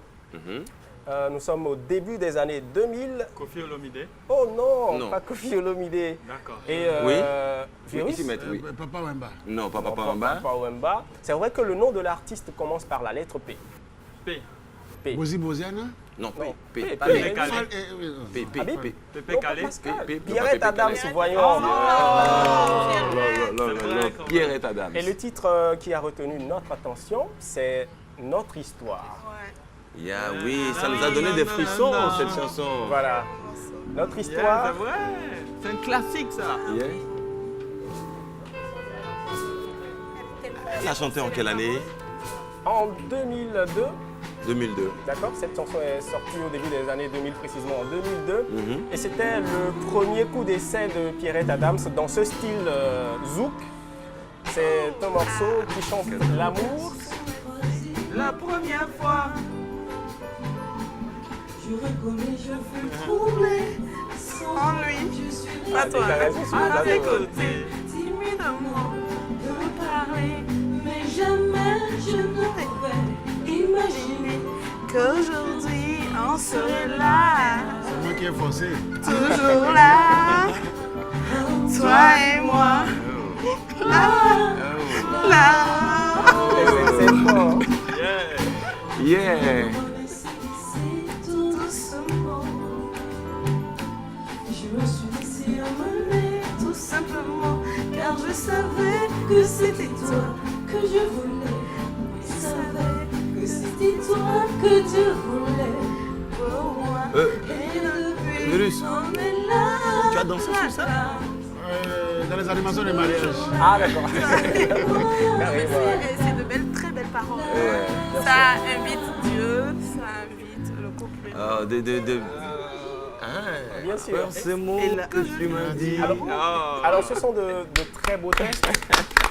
Nous sommes au début des années 2000. Koffi Olomide. Oh non, pas Koffi Olomide. D'accord. Et Virus. Oui. Papa Wemba. Non, pas Papa Wemba. Papa Wemba. C'est vrai que le nom de l'artiste commence par la lettre P. P. P. Bozi Boziana? Non, Non, P. P. Pas P. P. P. P. P. Pépé Calais. Pierrette Adams, voyons. Pierre et Adams. Et le titre qui a retenu notre attention, c'est Notre Histoire. Yeah, oui, ça nous a donné des frissons, cette chanson. Voilà. Notre Histoire. C'est vrai. C'est un classique, ça. Yeah. Elle a chanté en quelle année? En 2002. 2002. D'accord, cette chanson est sortie au début des années 2000, précisément en 2002. Et c'était le premier coup d'essai de Pierrette Adams dans ce style zouk. C'est un morceau qui chante l'amour. La première fois, je reconnais, je fus troublé. Sans lui, je suis restée à tes côtés, timidement de parler. Mais jamais je ne pouvais imaginer qu'aujourd'hui on serait là. truc qui est forcé. Toujours là, toi et moi. Là, là. C'est fort. Yeah. Je me suis laissé emmener tout simplement, car je savais que c'était toi que je voulais. Je savais que c'était toi que tu voulais pour moi. Et depuis, Virus, on est là. tu as dansé sur ça? Dans les animations de mariage. Ah d'accord. C'est de belles, très belles paroles. Ça invite Dieu, ça invite le couple. Bien sûr. Ces mots que tu m'as dit. Alors ce sont de très beaux textes.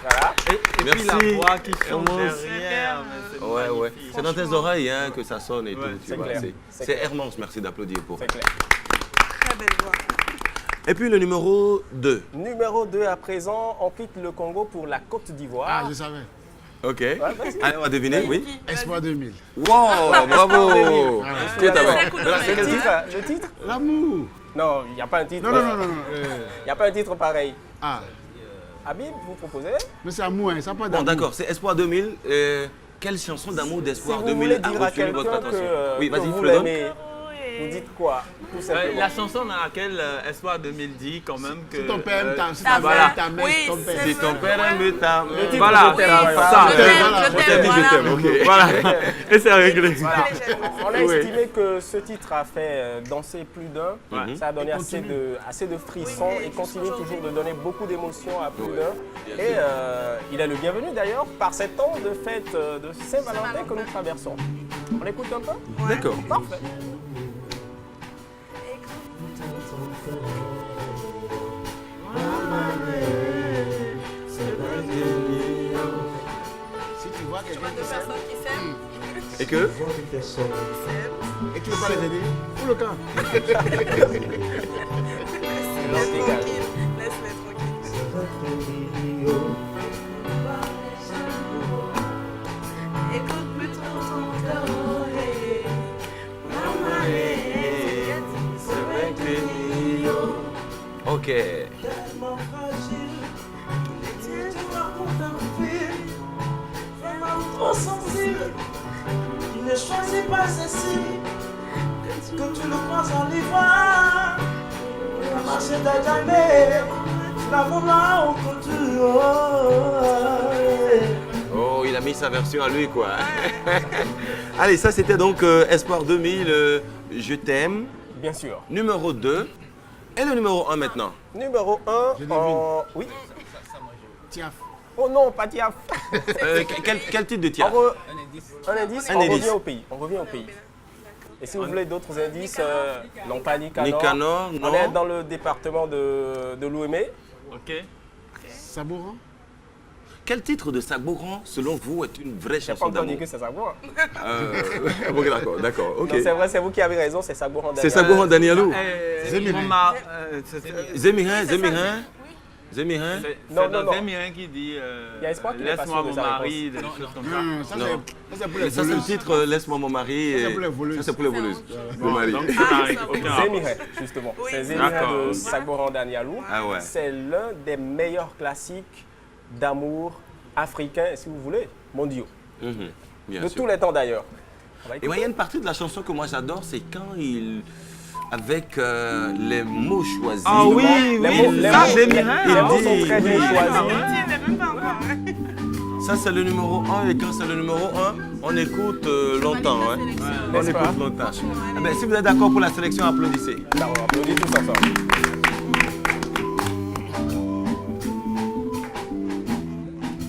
Voilà. Et puis la voix qui chante derrière. Ouais. C'est dans tes oreilles hein, que ça sonne et tout. C'est clair. C'est Hermance, merci d'applaudir pour. C'est clair. Très belle voix. Et puis le numéro 2. Numéro 2 à présent, on quitte le Congo pour la Côte d'Ivoire. Ah, je savais. Ok. Allez, on va deviner, oui. Espoir 2000. Wow, bravo. Qui est avec? Le titre? L'amour. Non, il n'y a pas un titre. Non. Il n'y a pas un titre pareil. Ah. Habib, vous proposez? Mais c'est amour, hein, ça pas Bon, d'amour. d'accord, c'est Espoir 2000. Quelle chanson d'amour d'Espoir Si vous 2000 voulez a dire à retenu votre quelqu'un attention? Oui, que vas-y, vous Fredon. l'aimez, vous dites quoi? Tout simplement. La chanson dans laquelle Espoir 2000 dit quand même que... Si ton père aime ta voilà. mère, ta mère, ton père. Si ton père aime ta Le titre, Voilà, je t'aime, ça. Je t'aime, ok. Voilà, et c'est réglé. Voilà. On a estimé que ce titre a fait danser plus d'un. Ça a donné assez de frissons et continue toujours de donner beaucoup d'émotions à plus d'un. Et il est le bienvenu d'ailleurs par ces temps de fête de Saint-Valentin que nous traversons. On l'écoute un peu? D'accord. Parfait. Si tu vois quelqu'un qui s'aime Et que et tu ne veux pas les aider, fous le camp. Laisse-les tranquilles. Écoute plutôt ton cœur. Ok. Tellement fragile, tu dois contempler, vraiment trop sensible. Il ne choisit pas ceci, que tu le crois en l'ivoire. La marche d'Adjamé, l'amour là au contour. Oh, il a mis sa version à lui, quoi. Allez, ça c'était donc Espoir 2000, Je t'aime. Bien sûr. Numéro 2. Et le numéro 1 maintenant. Numéro 1, oui. Tiaf. Oh non, pas Tiaf. Quel titre de Tiaf? Un indice, on revient au pays. On revient au pays. Et si vous voulez d'autres indices, non pas Nicanor. Nicanor, non. On est dans le département de l'Ouémé. Ok. Sabouran. Quel titre de Sabouran, selon vous, est une vraie chanson d'amour? Je n'ai pas encore dit d'amour? que c'est Sabouran. Ok, d'accord, ok. C'est vrai, c'est vous qui avez raison, c'est Sabouran Danielou. C'est Sabouran Danielou. Zemirin. Zemirin. Non. Zemirin qui dit laisse-moi mon mari, des choses comme ça. Non. Ça c'est le titre Laisse-moi mon mari. Ça c'est pour les voleuses. Mon mari. Zemirin, justement. C'est Zemirin de Sabouran Danielou. C'est l'un des meilleurs classiques d'amour africain, si vous voulez, mondiaux. De tous les temps d'ailleurs. Et moi, il y a une partie de la chanson que moi j'adore, c'est quand il... Avec les mots choisis. Ah oui, les mots sont très bien choisis. Ça, c'est le numéro 1. Et quand c'est le numéro 1, on écoute longtemps. Hein. On écoute longtemps. Ah ben, si vous êtes d'accord pour la sélection, applaudissez. On applaudit tous ensemble.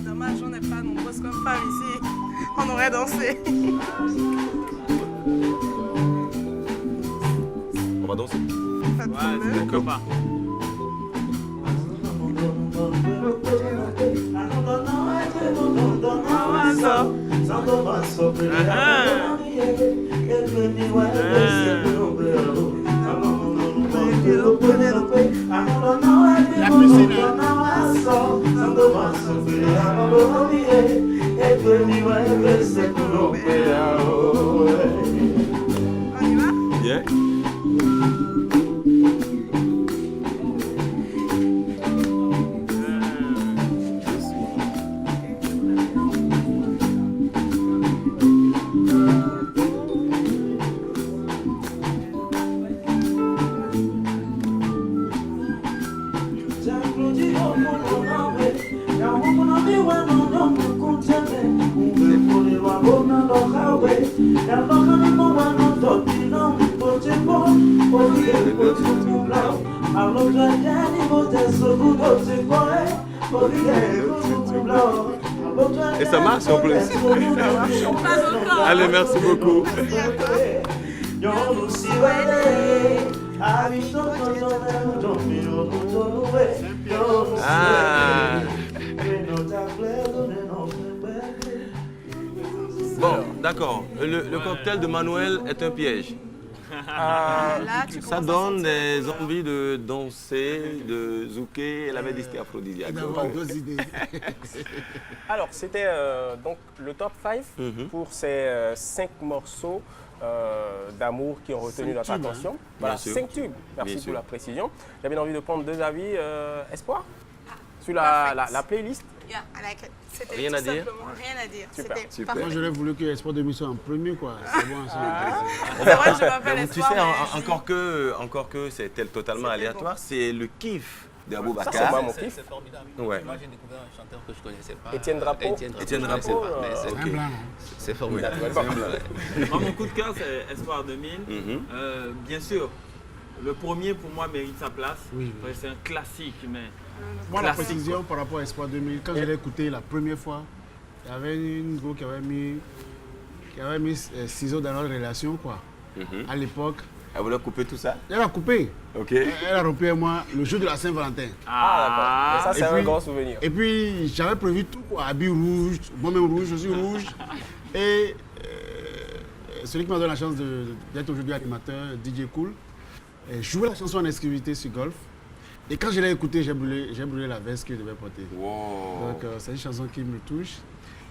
Dommage, on n'est pas nombreuses comme femmes ici. On aurait dansé. On va danser. D'accord. La piscine. Yeah. Et ça marche en plus. Allez, merci beaucoup. Ah. Bon, d'accord. Le cocktail de Manuel est un piège. Ça donne des envies de danser, de zouker. Elle avait dit que c'était aphrodisiaque. Deux idées. Alors, c'était donc le top 5 pour ces 5 morceaux d'amour qui ont retenu notre attention. Voilà, 5 tubes. Merci pour la précision. J'avais envie de prendre 2 avis. Espoir sur la playlist. Yeah, I like it. C'était Rien à dire? Rien à dire. Super. Super. Moi, j'aurais voulu que Espoir 2000 soit en premier, quoi. C'est bon, c'est vrai, je m'appelle Espoir. Tu sais, encore que c'est totalement aléatoire, c'est le kiff d'Aboubacar. Ça, c'est pas mon kiff. C'est formidable. Ouais. Moi, j'ai découvert un chanteur que je ne connaissais pas. Étienne Drapeau. Étienne Drapeau. C'est formidable. Moi, mon coup de cœur, c'est Espoir 2000. Bien sûr, le premier, pour moi, mérite sa place. Oui. C'est un classique, mais... Moi, la précision par rapport à Espoir 2000, quand je l'ai écouté la première fois, il y avait une groupe qui avait mis ciseaux dans leur relation, quoi. À l'époque. Elle voulait couper tout ça? Elle a coupé. Ok. Elle a rompu avec moi le jour de la Saint-Valentin. Ah, d'accord. Ça, c'est un grand souvenir. Et puis, j'avais prévu tout, quoi. Habit rouge, moi-même rouge, je suis rouge. Et celui qui m'a donné la chance d'être aujourd'hui animateur, DJ Cool, jouait la chanson en exclusivité sur Golf. Et quand je l'ai écouté, j'ai brûlé la veste qu'il devait porter. Wow. Donc c'est une chanson qui me touche.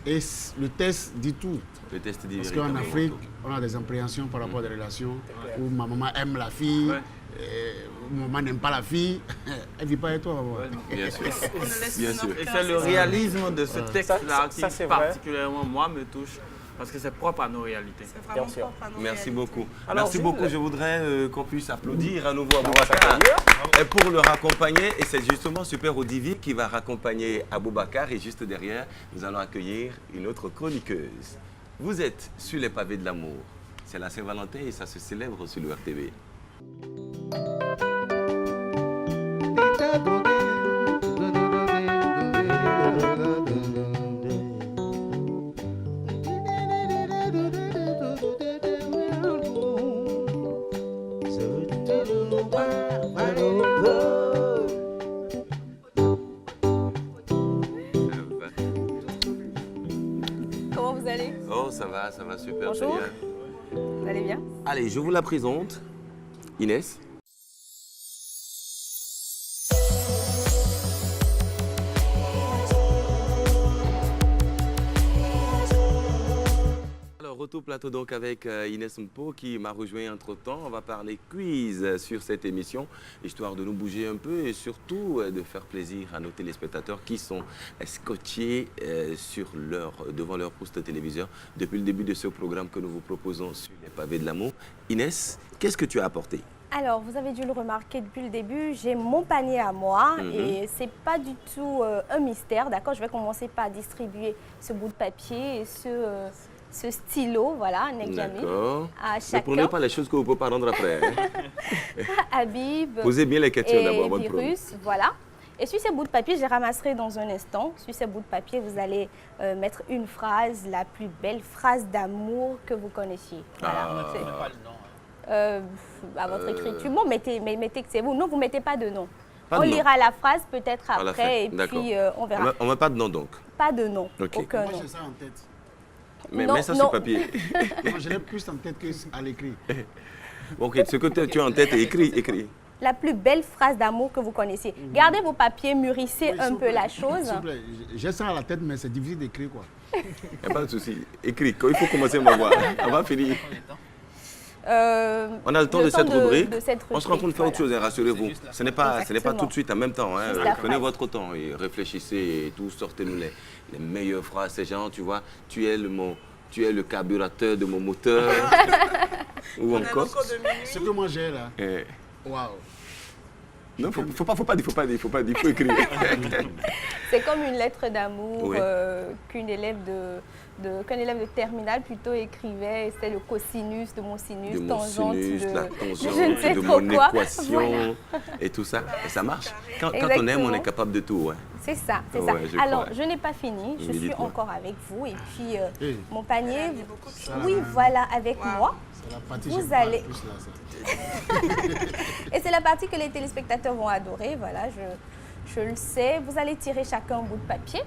Et le test dit tout. Le test dit parce qu'en Afrique, on a des appréhensions par rapport à des relations où ma maman aime la fille, ma maman n'aime pas la fille. Elle ne vit pas avec toi, maman. Bien sûr. Et c'est le réalisme de ce texte-là qui particulièrement, moi, me touche. Parce que c'est propre à nos réalités. Bien sûr. Merci beaucoup. Alors, merci beaucoup. Je voudrais qu'on puisse applaudir à nouveau Aboubacar et pour le raccompagner. Et c'est justement Super Odivi qui va raccompagner Aboubacar. Et juste derrière, nous allons accueillir une autre chroniqueuse. Vous êtes sur les pavés de l'amour. C'est la Saint-Valentin et ça se célèbre sur le RTV. Comment vous allez? Oh, ça va super. Bonjour. Génial. Vous allez bien? Allez, je vous la présente. Inès. Alors, retour plateau donc avec Inès Mpo qui m'a rejoint entre-temps. On va parler quiz sur cette émission, histoire de nous bouger un peu et surtout de faire plaisir à nos téléspectateurs qui sont scotchés devant leur poste téléviseur depuis le début de ce programme que nous vous proposons sur les pavés de l'amour. Inès, qu'est-ce que tu as apporté? Alors, vous avez dû le remarquer depuis le début, j'ai mon panier à moi et c'est pas du tout un mystère, d'accord? Je vais commencer par distribuer ce bout de papier et ce stylo, voilà, D'accord. à Ne chacun. prenez pas les choses que vous ne pouvez pas rendre après. Habib. Posez bien les questions d'abord, bonne virus, voilà. Et sur ces bouts de papier, je les ramasserai dans un instant. Sur ces bouts de papier, vous allez mettre une phrase, la plus belle phrase d'amour que vous connaissiez. Voilà. À votre écriture. Bon, mettez que c'est vous. Non, vous ne mettez pas de nom. Pas de on nom. lira la phrase peut-être À la fin, après et d'accord. puis on verra. On ne met pas de nom donc. Pas de nom, Ok. aucun Moi, nom. j'ai ça en tête. Mais Non, mets ça non. sur papier. Moi, je l'ai plus en tête qu'à l'écrit. Ok, ce que tu as en tête, écrit. La plus belle phrase d'amour que vous connaissiez. Gardez vos papiers, mûrissez un peu la chose. S'il vous plaît, j'ai ça à la tête, mais c'est difficile d'écrire, quoi. Il n'y a pas de souci. Écrit. Quand il faut commencer, on va voir. On va finir. On a le temps de cette rubrique. On sera en train de faire autre chose, hein, rassurez-vous. Ce n'est pas tout de suite en même temps. Hein. Prenez votre temps et réfléchissez et tout. Sortez-nous les meilleures phrases. Ces gens, tu vois, tu es le carburateur de mon moteur. Ou encore. Ce que moi j'ai là. Non, Waouh. faut pas dire, faut écrire. C'est comme une lettre d'amour Oui. qu'un élève de terminale plutôt écrivait. C'était le cosinus de mon sinus, De mon tangente sinus, de, la tangente, je ne sais de trop mon quoi. équation Voilà. et tout ça. Et ça marche. Quand on Exactement. aime, on est capable de tout. Ouais. C'est ça, c'est Ouais, ça. je Alors, crois. je n'ai pas fini, je Oui, suis dites-moi. encore avec vous. Et puis, Hey. mon panier, Ça, oui, là, voilà, avec moi. C'est la partie Vous j'aime pas allez- le plus, là, ça. Et c'est la partie que les téléspectateurs vont adorer. Voilà, je le sais. Vous allez tirer chacun un bout de papier.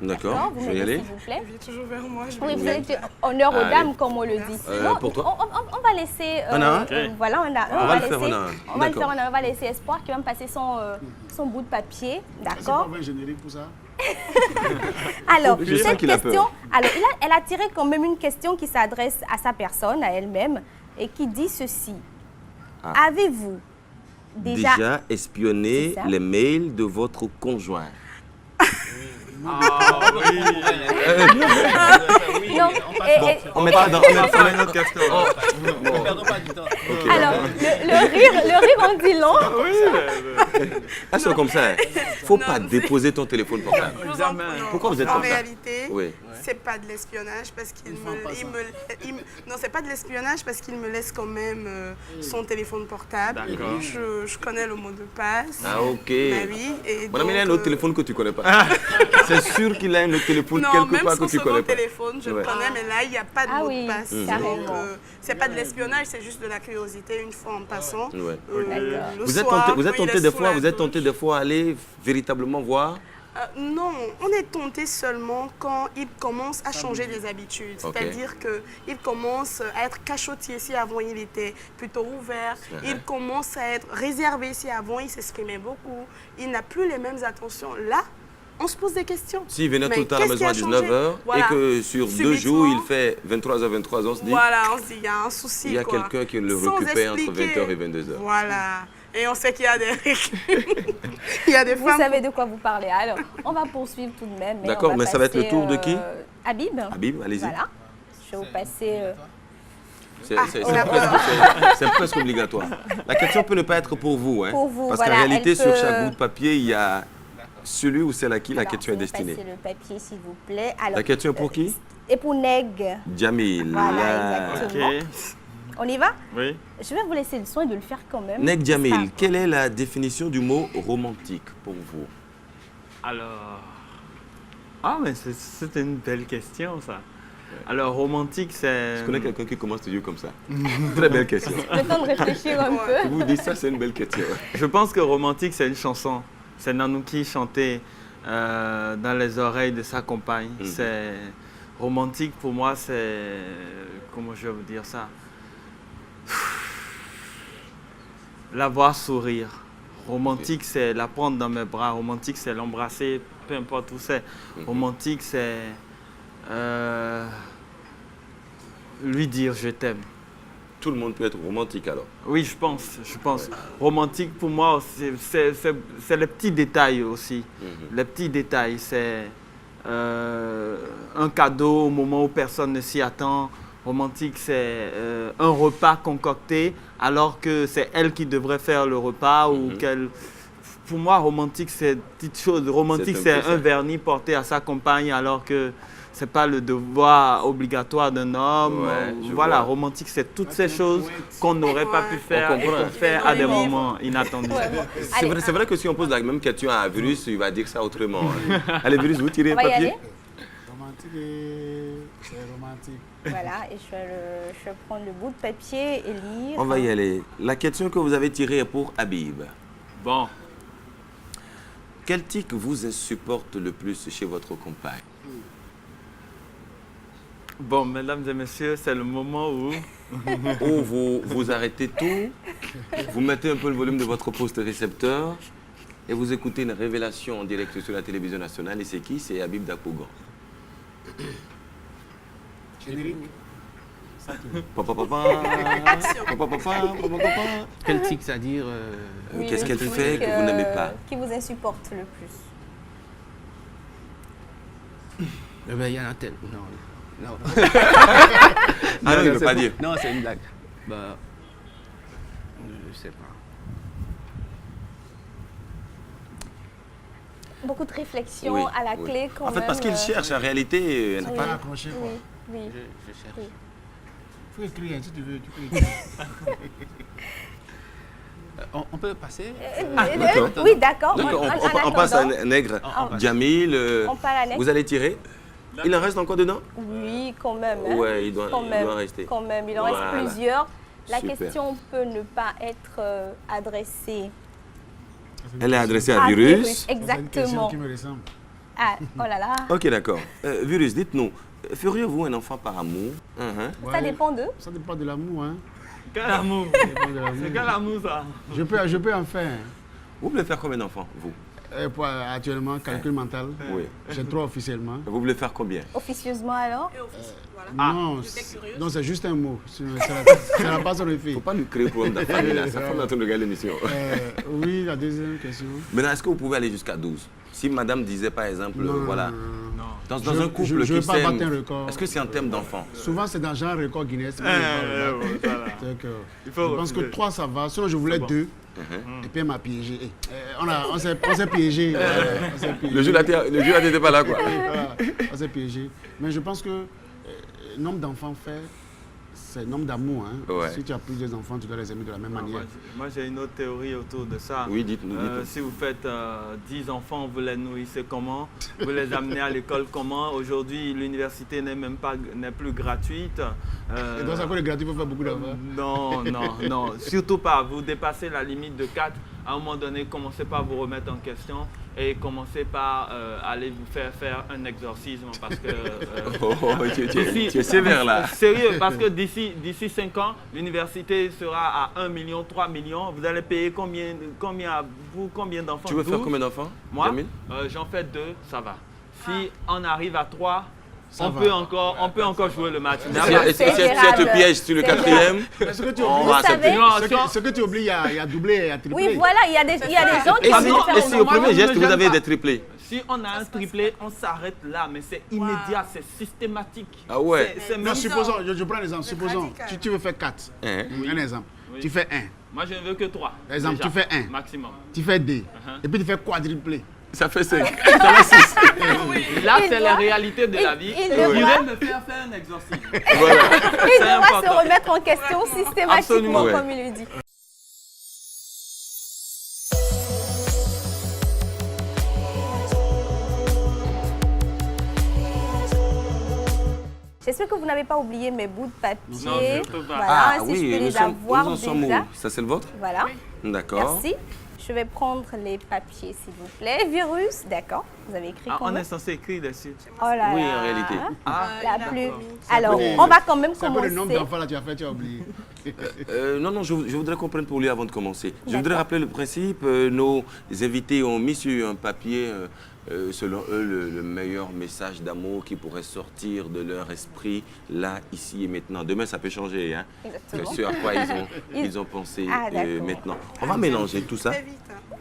D'accord, Vous je vais y m'aidez, aller. s'il vous plaît. Il vient toujours vers moi. Oui, vous allez tirer honneur aux Allez. dames, comme on le dit. Pour toi. On va laisser. On a un Voilà, on a un. On va le laisser, faire en un. On va le D'accord. faire en un. On va laisser Espoir qui va me passer son bout de papier. C'est pas D'accord. un générique pour ça? Alors, Je sens cette qu'il a question, peur. alors elle a tiré quand même une question qui s'adresse à sa personne, à elle-même, et qui dit ceci. Ah. Avez-vous déjà... espionné C'est ça. les mails de votre conjoint. Ah oui. Non, On met ça dans une autre question. alors, le rire en dit long. Elles sont comme ça. Faut pas déposer ton téléphone portable. Jamais. Pourquoi vous êtes En comme ça? réalité, Oui. c'est pas de l'espionnage parce qu'il non, c'est pas de l'espionnage parce qu'il me laisse quand même son téléphone portable. D'accord. Je connais le mot de passe. Ah, ok. Bah oui. Et Mon ami, il a un donc, autre téléphone que tu connais pas. C'est sûr qu'il a un autre téléphone non, quelque même part son que tu second connais pas. téléphone, je Ouais. le connais, mais là, il n'y a pas de Ah mot oui, de passe. carrément. Donc, c'est pas de l'espionnage, c'est juste de la curiosité une fois en passant. Ouais. Le Vous êtes soir, tenté, vous êtes quand il tenté est des sous fois, la vous êtes tenté des fois à aller véritablement voir. Non, on est tenté seulement quand il commence à changer des habitudes. Ok. C'est-à-dire qu'il commence à être cachotier si avant il était plutôt ouvert. Il commence à être réservé si avant il s'exprimait beaucoup. Il n'a plus les mêmes attentions. Là, on se pose des questions. S'il venait Mais tout le temps à la qu'est-ce maison qui à a 19h changé? Voilà. et que sur 2 jours il fait 23h, 23h, on se dit Voilà, on se dit, il y a un souci. il y a quoi. quelqu'un qui le Sans récupère entre expliquer. 20h et 22h. Voilà. Et on sait qu'il y a des il y a des Vous femmes. savez de quoi vous parlez. Alors, on va poursuivre tout de même. D'accord, mais ça va être le passer, tour de qui? Habib. Habib, allez-y. Voilà. Je vais vous passer... C'est presque obligatoire. La question peut ne pas être pour vous. Hein, Pour vous, parce voilà, qu'en réalité, elle sur peut- chaque bout de papier, il y a celui ou celle à qui la Alors, question est je vais vous destinée. passer le papier, s'il vous plaît. Alors, La question est pour qui? Et pour Neg. Jamil. Voilà, exactement. On y va? Oui. Je vais vous laisser le soin de le faire quand même. Neg Jamil, quelle est la définition du mot romantique pour vous? Alors... Ah, mais c'est une belle question, ça. Alors, romantique, c'est... Je connais quelqu'un qui commence toujours comme ça. Très belle question. Le temps de réfléchir un peu. Je vous dis ça, c'est une belle question. Je pense que romantique, c'est une chanson. C'est Nanouki chanté dans les oreilles de sa compagne. C'est romantique pour moi, c'est... Comment je vais vous dire ça? La voir sourire. Romantique, c'est la prendre dans mes bras. Romantique, c'est l'embrasser, peu importe où c'est. Romantique, c'est lui dire je t'aime. Tout le monde peut être romantique alors. Oui, je pense. Romantique pour moi, c'est les petits détails aussi. Les petits détails, c'est un cadeau au moment où personne ne s'y attend. Romantique, c'est un repas concocté alors que c'est elle qui devrait faire le repas ou qu'elle... Pour moi, romantique, c'est une petite chose. Romantique, c'est un vernis porté à sa compagne alors que c'est pas le devoir obligatoire d'un homme. Voilà, romantique, c'est toutes ces choses qu'on n'aurait pas pu faire et qu'on fait à des moments inattendus. C'est vrai que si on pose la même question à Virus, il va dire ça autrement. Allez, Virus, vous tirez un On va y papier. aller? Romantique, c'est romantique. Voilà, et je vais prendre le bout de papier et lire. On va y aller. La question que vous avez tirée est pour Habib. Bon. Quel tic vous insupporte le plus chez votre compagne? Bon, mesdames et messieurs, c'est le moment où... Où vous arrêtez tout, vous mettez un peu le volume de votre poste récepteur et vous écoutez une révélation en direct sur la télévision nationale. Et c'est qui? C'est Habib Dakougan. Générique. Quel tic, c'est-à-dire qu'est-ce qu'elle fait que vous n'aimez pas? Qui vous insupporte le plus? Il y en a tellement. Non. Ah non, il ne veut pas dire. Non, c'est une blague. Bah, je sais pas. beaucoup de réflexion à la clé quand même. En fait, parce qu'il cherche, en réalité, elle n'a pas accroché. Oui. Je cherche. Oui. Tu peux écrire si tu veux. Tu peux écrire. On peut passer Oui, d'accord. On passe à Nègre. Jamil, vous allez tirer. Il en reste encore dedans? Oui, quand même. Oui, il doit rester. Quand même, il en reste plusieurs. La question peut ne pas être adressée. Elle est adressée à Virus. Exactement. C'est une question qui me ressemble. Ah, oh là là. Ok, d'accord. Virus, dites-nous, feriez-vous un enfant par amour? Ça dépend d'eux. Ça dépend de l'amour, hein. Quel amour? C'est quel amour, ça? Je peux en faire. Vous voulez faire combien d'enfants, vous? Actuellement, calcul mental. Oui. J'ai 3 officiellement. Vous voulez faire combien? Officieusement alors? Non, c'est juste un mot. Ça n'a pas son effet. Il ne faut pas lui créer problème de famille, là. Ça fait longtemps de regarder l'émission. Oui, la deuxième question. Maintenant, est-ce que vous pouvez aller jusqu'à 12? Si madame disait, par exemple, voilà, dans un couple je qui pas s'aime, battre un record. est-ce que c'est en termes d'enfants? Souvent, c'est dans genre record Guinness. Je pense que 3, ça va. Sinon, je voulais 2. Et puis elle m'a piégé. On s'est piégé. Le jeu n'était pas là, quoi. On s'est piégé. Mais je pense que nombre d'enfants fait, c'est nombre d'amour. Hein. Ouais. Si tu as plusieurs enfants, tu dois les aimer de la même manière. Moi, j'ai une autre théorie autour de ça. Oui, dites-nous. Si vous faites 10 enfants, vous les nourrissez comment? Vous les amenez à l'école comment? Aujourd'hui, l'université n'est plus gratuite. Et donc, ça fait gratuit, il faut faire beaucoup d'enfants? Non. Surtout pas. Vous dépassez la limite de 4. À un moment donné, commencez pas à vous remettre en question et commencez par aller vous faire un exorcisme parce que... tu es sévère là. Sérieux, parce que d'ici 5 ans, l'université sera à 1 million, 3 millions. Vous allez payer combien d'enfants? Tu veux faire combien d'enfants? Moi, j'en fais 2, ça va. Si on arrive à 3, on peut encore jouer le match. Si elle te piège sur le 4e, ce que tu oublies, il y a doublé et il y a triplé. Oui, voilà, il y a des gens qui vont et si au premier geste, vous avez des triplés? Si on a un triplé, on s'arrête là, mais c'est immédiat, c'est systématique. Ah ouais. Supposons, je prends un exemple. Supposons, tu veux faire 4. Un exemple. Tu fais 1. Moi, je ne veux que 3. Par exemple, tu fais 1. Maximum. Tu fais 2. Et puis tu fais quadruplé. Ça fait 5. Ça fait 6. Là, c'est la réalité de la vie. Il devrait me faire un exorcisme. Voilà. Il devra se remettre en question systématiquement, comme il le dit. J'espère que vous n'avez pas oublié mes bouts de papier. Non, je ne peux pas. Voilà, si je peux les avoir déjà. Ça, c'est le vôtre? Voilà. D'accord. Merci. Je vais prendre les papiers, s'il vous plaît. Virus, d'accord. Vous avez écrit comment? On est censé écrire dessus. Oh là là. Oui, en réalité. La plume. Alors, on va quand même commencer. C'est le nombre d'enfants là tu as fait, tu as oublié. Non, je voudrais comprendre pour lui avant de commencer. Je voudrais rappeler le principe. Nos invités ont mis sur un papier, selon eux, le meilleur message d'amour qui pourrait sortir de leur esprit, là, ici et maintenant. Demain, ça peut changer. Hein. Exactement. C'est ce à quoi ils ont pensé maintenant. On va mélanger tout ça.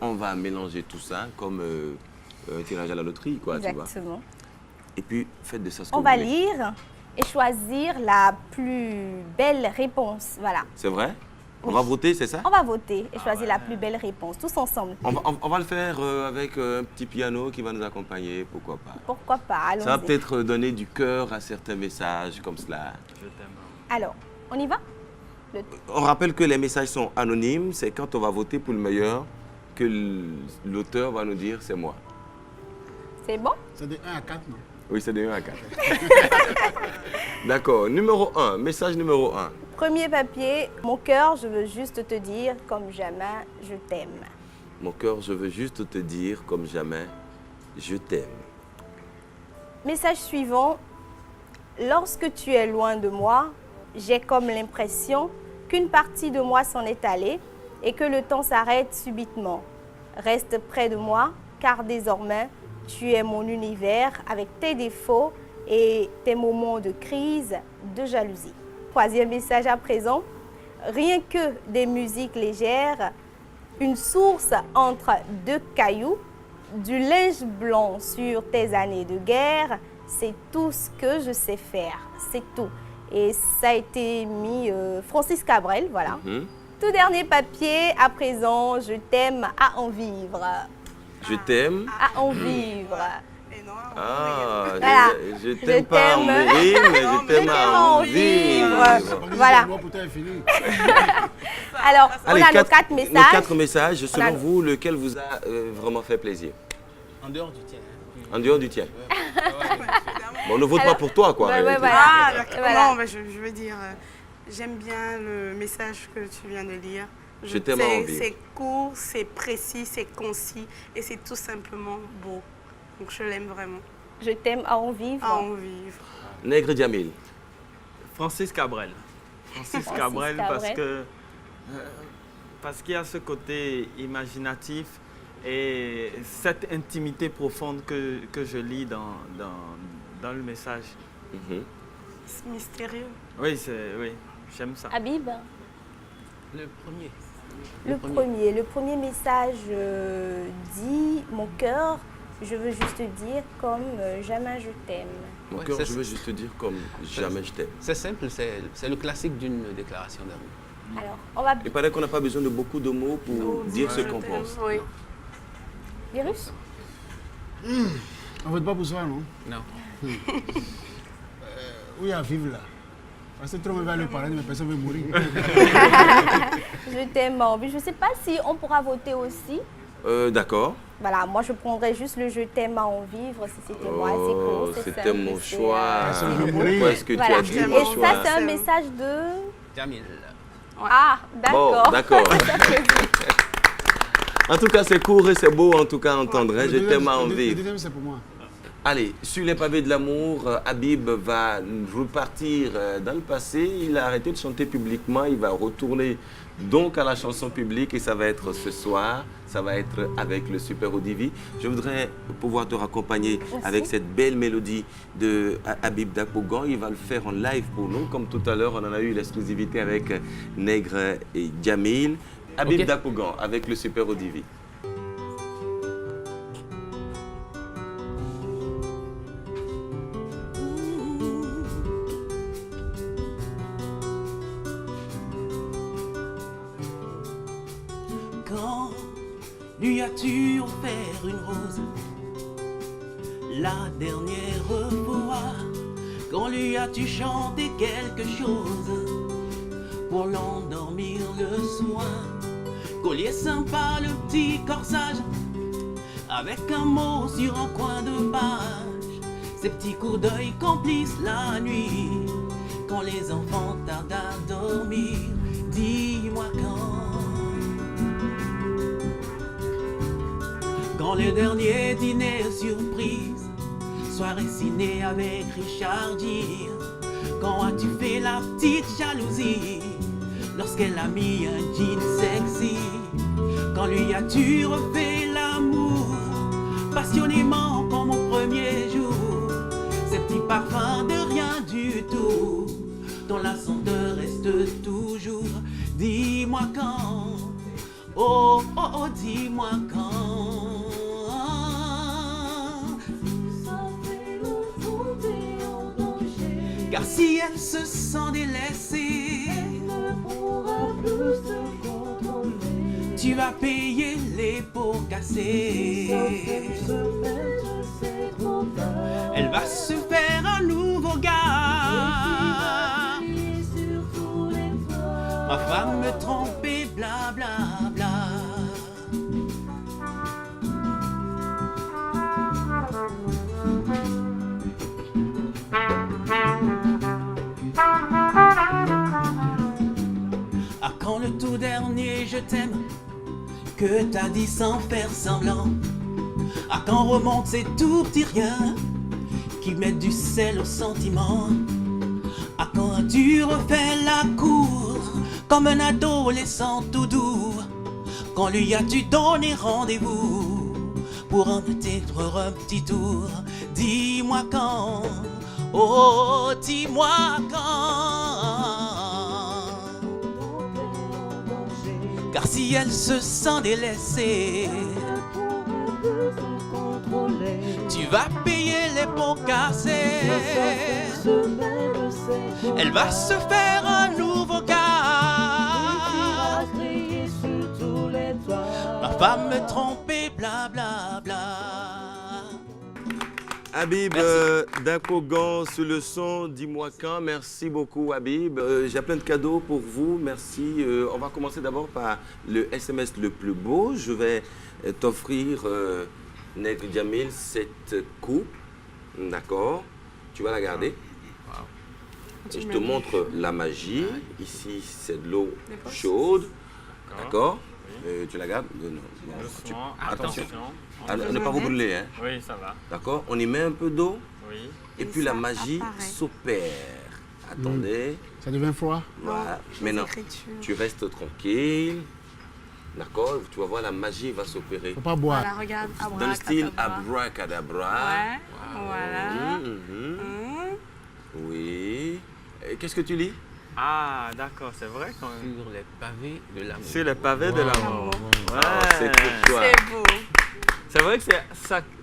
On va mélanger tout ça comme un tirage à la loterie, quoi. Exactement. Tu vois. Et puis, faites de ça ce que on vous va voulez. lire et choisir la plus belle réponse. Voilà. C'est vrai? On va voter, c'est ça? On va voter et choisir la plus belle réponse, tous ensemble. On va le faire avec un petit piano qui va nous accompagner, pourquoi pas? Pourquoi pas, allons-y. Ça va peut-être donner du cœur à certains messages comme cela. Je t'aime. Alors, on y va? On rappelle que les messages sont anonymes, c'est quand on va voter pour le meilleur que l'auteur va nous dire c'est moi. C'est bon? C'est de 1 à 4, non? Oui, c'est de 1 à 4. D'accord. Numéro 1, message numéro 1. Premier papier, mon cœur, je veux juste te dire comme jamais, je t'aime. Mon cœur, je veux juste te dire comme jamais, je t'aime. Message suivant, lorsque tu es loin de moi, j'ai comme l'impression qu'une partie de moi s'en est allée et que le temps s'arrête subitement. Reste près de moi, car désormais, tu es mon univers avec tes défauts et tes moments de crise, de jalousie. Troisième message à présent, rien que des musiques légères, une source entre deux cailloux, du linge blanc sur tes années de guerre, c'est tout ce que je sais faire, c'est tout. Et ça a été mis Francis Cabrel, voilà. Tout dernier papier, à présent, je t'aime à en vivre. Je t'aime. À en vivre. Ah, Voilà. je t'aime pas à en mourir, mais je t'aime à en vivre. Voilà. Alors, on Allez, a nos 4 messages. Nos 4 messages, selon vous, lequel vous a vraiment fait plaisir? En dehors du tien. En dehors du tien. Bon, on ne vote pas pour toi, quoi. Ah, d'accord. Non, je veux dire, j'aime bien le message que tu viens de lire. Je t'aime à en vivre. C'est court, c'est précis, c'est concis et c'est tout simplement beau. Donc je l'aime vraiment. Je t'aime à en vivre. À en vivre. Nègre Djamil. Francis Cabrel. Francis Cabrel parce qu'il y a ce côté imaginatif et cette intimité profonde que je lis dans le message. C'est mystérieux. Oui, j'aime ça. Habib? Le premier. Le premier message dit « Mon cœur, je veux juste dire comme jamais je t'aime ». Mon cœur, je veux juste te dire comme jamais je t'aime. C'est simple, c'est le classique d'une déclaration d'amour. Alors, on va... Il paraît qu'on n'a pas besoin de beaucoup de mots pour dire ce qu'on pense. Oui. Virus? On ne vote pas pour soi, non? Non. Oui, à vivre là. Parce que tout le monde va le parler, mais personne ne veut mourir. Je t'aime, je ne sais pas si on pourra voter aussi. D'accord. Voilà, moi je prendrais juste le je t'aime à en vivre si c'était moi, c'est cool. C'était mon choix. Pourquoi est-ce que tu as dit mon choix? Et ça, c'est un message de... Jamil. Ah, d'accord. Bon, d'accord. En tout cas, c'est court et c'est beau en tout cas à entendre. Je t'aime à en vivre. Le deuxième, c'est pour moi. Allez, sur les pavés de l'amour, Habib va repartir dans le passé. Il a arrêté de chanter publiquement. Il va retourner donc à la chanson publique et ça va être ce soir. Ça va être avec le Super Odivi. Je voudrais pouvoir te raccompagner avec cette belle mélodie de Habib Dakbogan. Il va le faire en live pour nous. Comme tout à l'heure, on en a eu l'exclusivité avec Nègre et Djamil. Habib Dakbogan avec le Super Odivi. Lui as-tu offert une rose? La dernière fois, quand lui as-tu chanté quelque chose pour l'endormir le soir? Collier sympa, le petit corsage, avec un mot sur un coin de page. Ces petits coups d'œil complices la nuit, quand les enfants tardent à dormir. Dis-moi quand le dernier dîner surprise, soirée ciné avec Richard Gere. Quand as-tu fait la petite jalousie, lorsqu'elle a mis un jean sexy? Quand lui as-tu refait l'amour, passionnément comme au premier jour? Ces petits parfums de rien du tout, dont la senteur reste toujours. Dis-moi quand, oh oh oh, dis-moi quand. Car si elle se sent délaissée, elle ne pourra plus se contrôler. Tu vas payer les pots cassés. Elle va se faire un nouveau gars. Ma femme me tromper, bla bla bla. Ah, quand le tout dernier je t'aime que t'as dit sans faire semblant. Ah, quand remonte ces tout petits riens qui mettent du sel au sentiment. Ah, quand tu refais la cour comme un adolescent tout doux. Quand lui as-tu donné rendez-vous pour un petit tour? Dis-moi quand, oh, dis-moi quand. Car si elle se sent délaissée, tu vas payer les pots cassés. Elle va se faire un nouveau gars. Ma femme me tromper, bla bla bla. Habib d'Akogan sur le son, dis-moi quand. Merci beaucoup Habib. J'ai plein de cadeaux pour vous, merci. On va commencer d'abord par le SMS le plus beau. Je vais t'offrir, Nègre Djamil, cette coupe. D'accord. Tu vas la garder. Et je te montre la magie. Ici, c'est de l'eau chaude. D'accord. Tu la gardes? Non. Attention. Ne pas vous brûler. Hein? Oui, ça va. D'accord. On y met un peu d'eau. Oui. Et puis la magie s'opère. Attendez. Ça devient froid? Voilà. Maintenant, tu restes tranquille. D'accord. Tu vas voir, la magie va s'opérer. Faut pas boire. Voilà, regarde. Dans le style abracadabra. Ouais. Voilà. Oui. Qu'est-ce que tu lis? Ah, d'accord, c'est vrai quand même. Sur les pavés de l'amour. Sur les pavés de l'amour. Ouais. C'est pour toi. C'est beau. C'est vrai que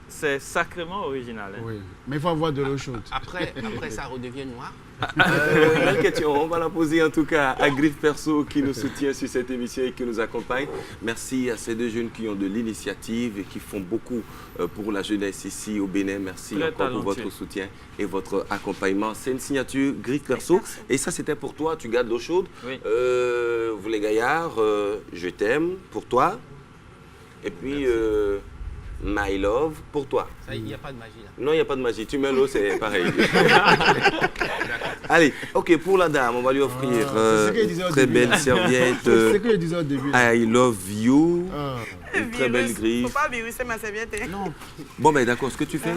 c'est sacrément original. Hein? Oui, mais il faut avoir de l'eau chaude. Après, ça redevient noir. Belle question, on va la poser en tout cas à Griffe Perso qui nous soutient sur cette émission et qui nous accompagne. Merci à ces deux jeunes qui ont de l'initiative et qui font beaucoup pour la jeunesse ici au Bénin. Merci encore pour votre soutien et votre accompagnement. C'est une signature Griffe Perso et ça c'était pour toi, tu gardes l'eau chaude. Oui. Vous les gaillards, je t'aime pour toi. Et puis My Love pour toi. Il n'y a pas de magie là. Non, il n'y a pas de magie. Tu mets l'eau, c'est pareil. Allez, ok, pour la dame, on va lui offrir très belle serviette. C'est ce que je disais au début. I love you. Une très belle griffe. Faut pas viruser ma serviette. Non. Bon, ben d'accord, ce que tu fais,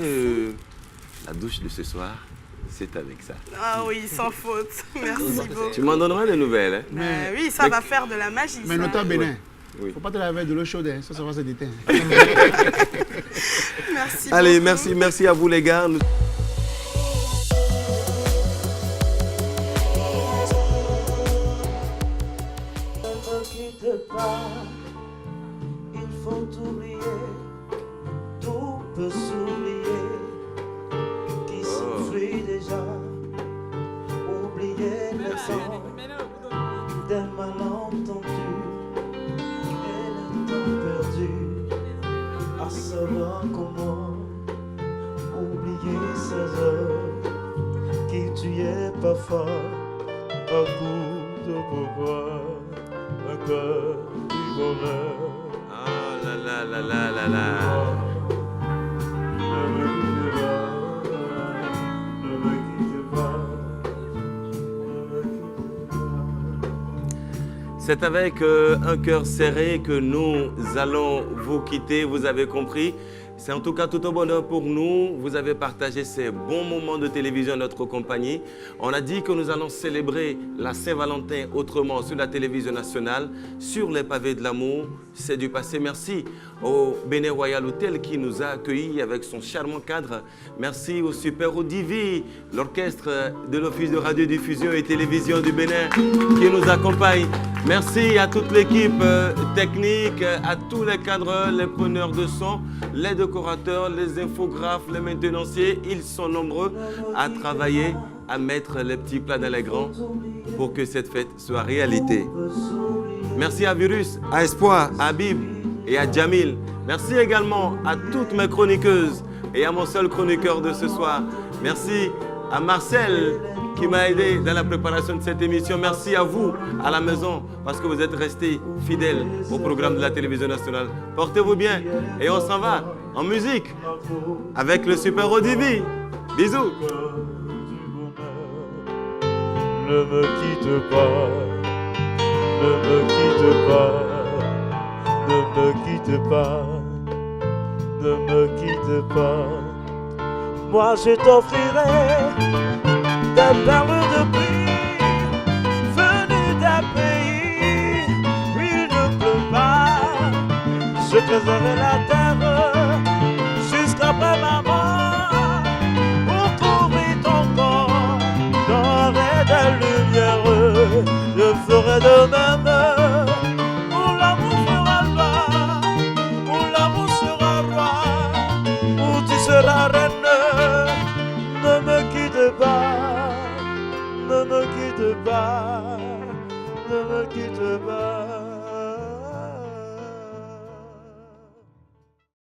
la douche de ce soir, c'est avec ça. Ah oui, sans faute. Merci beaucoup. Tu m'en donneras des nouvelles. Hein? Oui, ça va faire de la magie. Mais nota Bénin. Oui. Faut pas te laver de l'eau chaude, hein. Ça va se déteindre. Merci. Allez, merci à vous les gars. Ne quitte pas, il faut oublier, tout peut s'oublier, qui s'enfuit déjà, oublier le temps des malentendus. Perdu à savoir comment oublier ces heures qui tuaient parfois à coup de pouvoir un cœur du bonheur. Oh là là là là là là. Ne me quitte pas. C'est avec un cœur serré que nous allons vous quitter, vous avez compris. C'est en tout cas tout un bonheur pour nous. Vous avez partagé ces bons moments de télévision à notre compagnie. On a dit que nous allons célébrer la Saint-Valentin autrement sur la télévision nationale, sur les pavés de l'amour. C'est du passé. Merci au Bénin Royal Hotel qui nous a accueillis avec son charmant cadre. Merci au Super Odivi, l'orchestre de l'Office de radiodiffusion et télévision du Bénin qui nous accompagne. Merci à toute l'équipe technique, à tous les cadreurs, les preneurs de son, les décorateurs, les infographes, les maintenanciers. Ils sont nombreux à travailler, à mettre les petits plats dans les grands pour que cette fête soit réalité. Merci à Virus, à Espoir, à Habib et à Djamil. Merci également à toutes mes chroniqueuses et à mon seul chroniqueur de ce soir. Merci à Marcel qui m'a aidé dans la préparation de cette émission. Merci à vous à la maison parce que vous êtes restés fidèles au programme de la télévision nationale. Portez-vous bien et on s'en va en musique avec le Super Odivi. Bisous. Ne me quitte pas, ne me quitte pas, ne me quitte pas, ne me quitte pas. Moi je t'offrirai des perles de prix venues d'un pays où il ne pleut pas. Je creuserai la terre jusqu'après ma mort pour trouver ton corps dans les lumières. Je ferai de même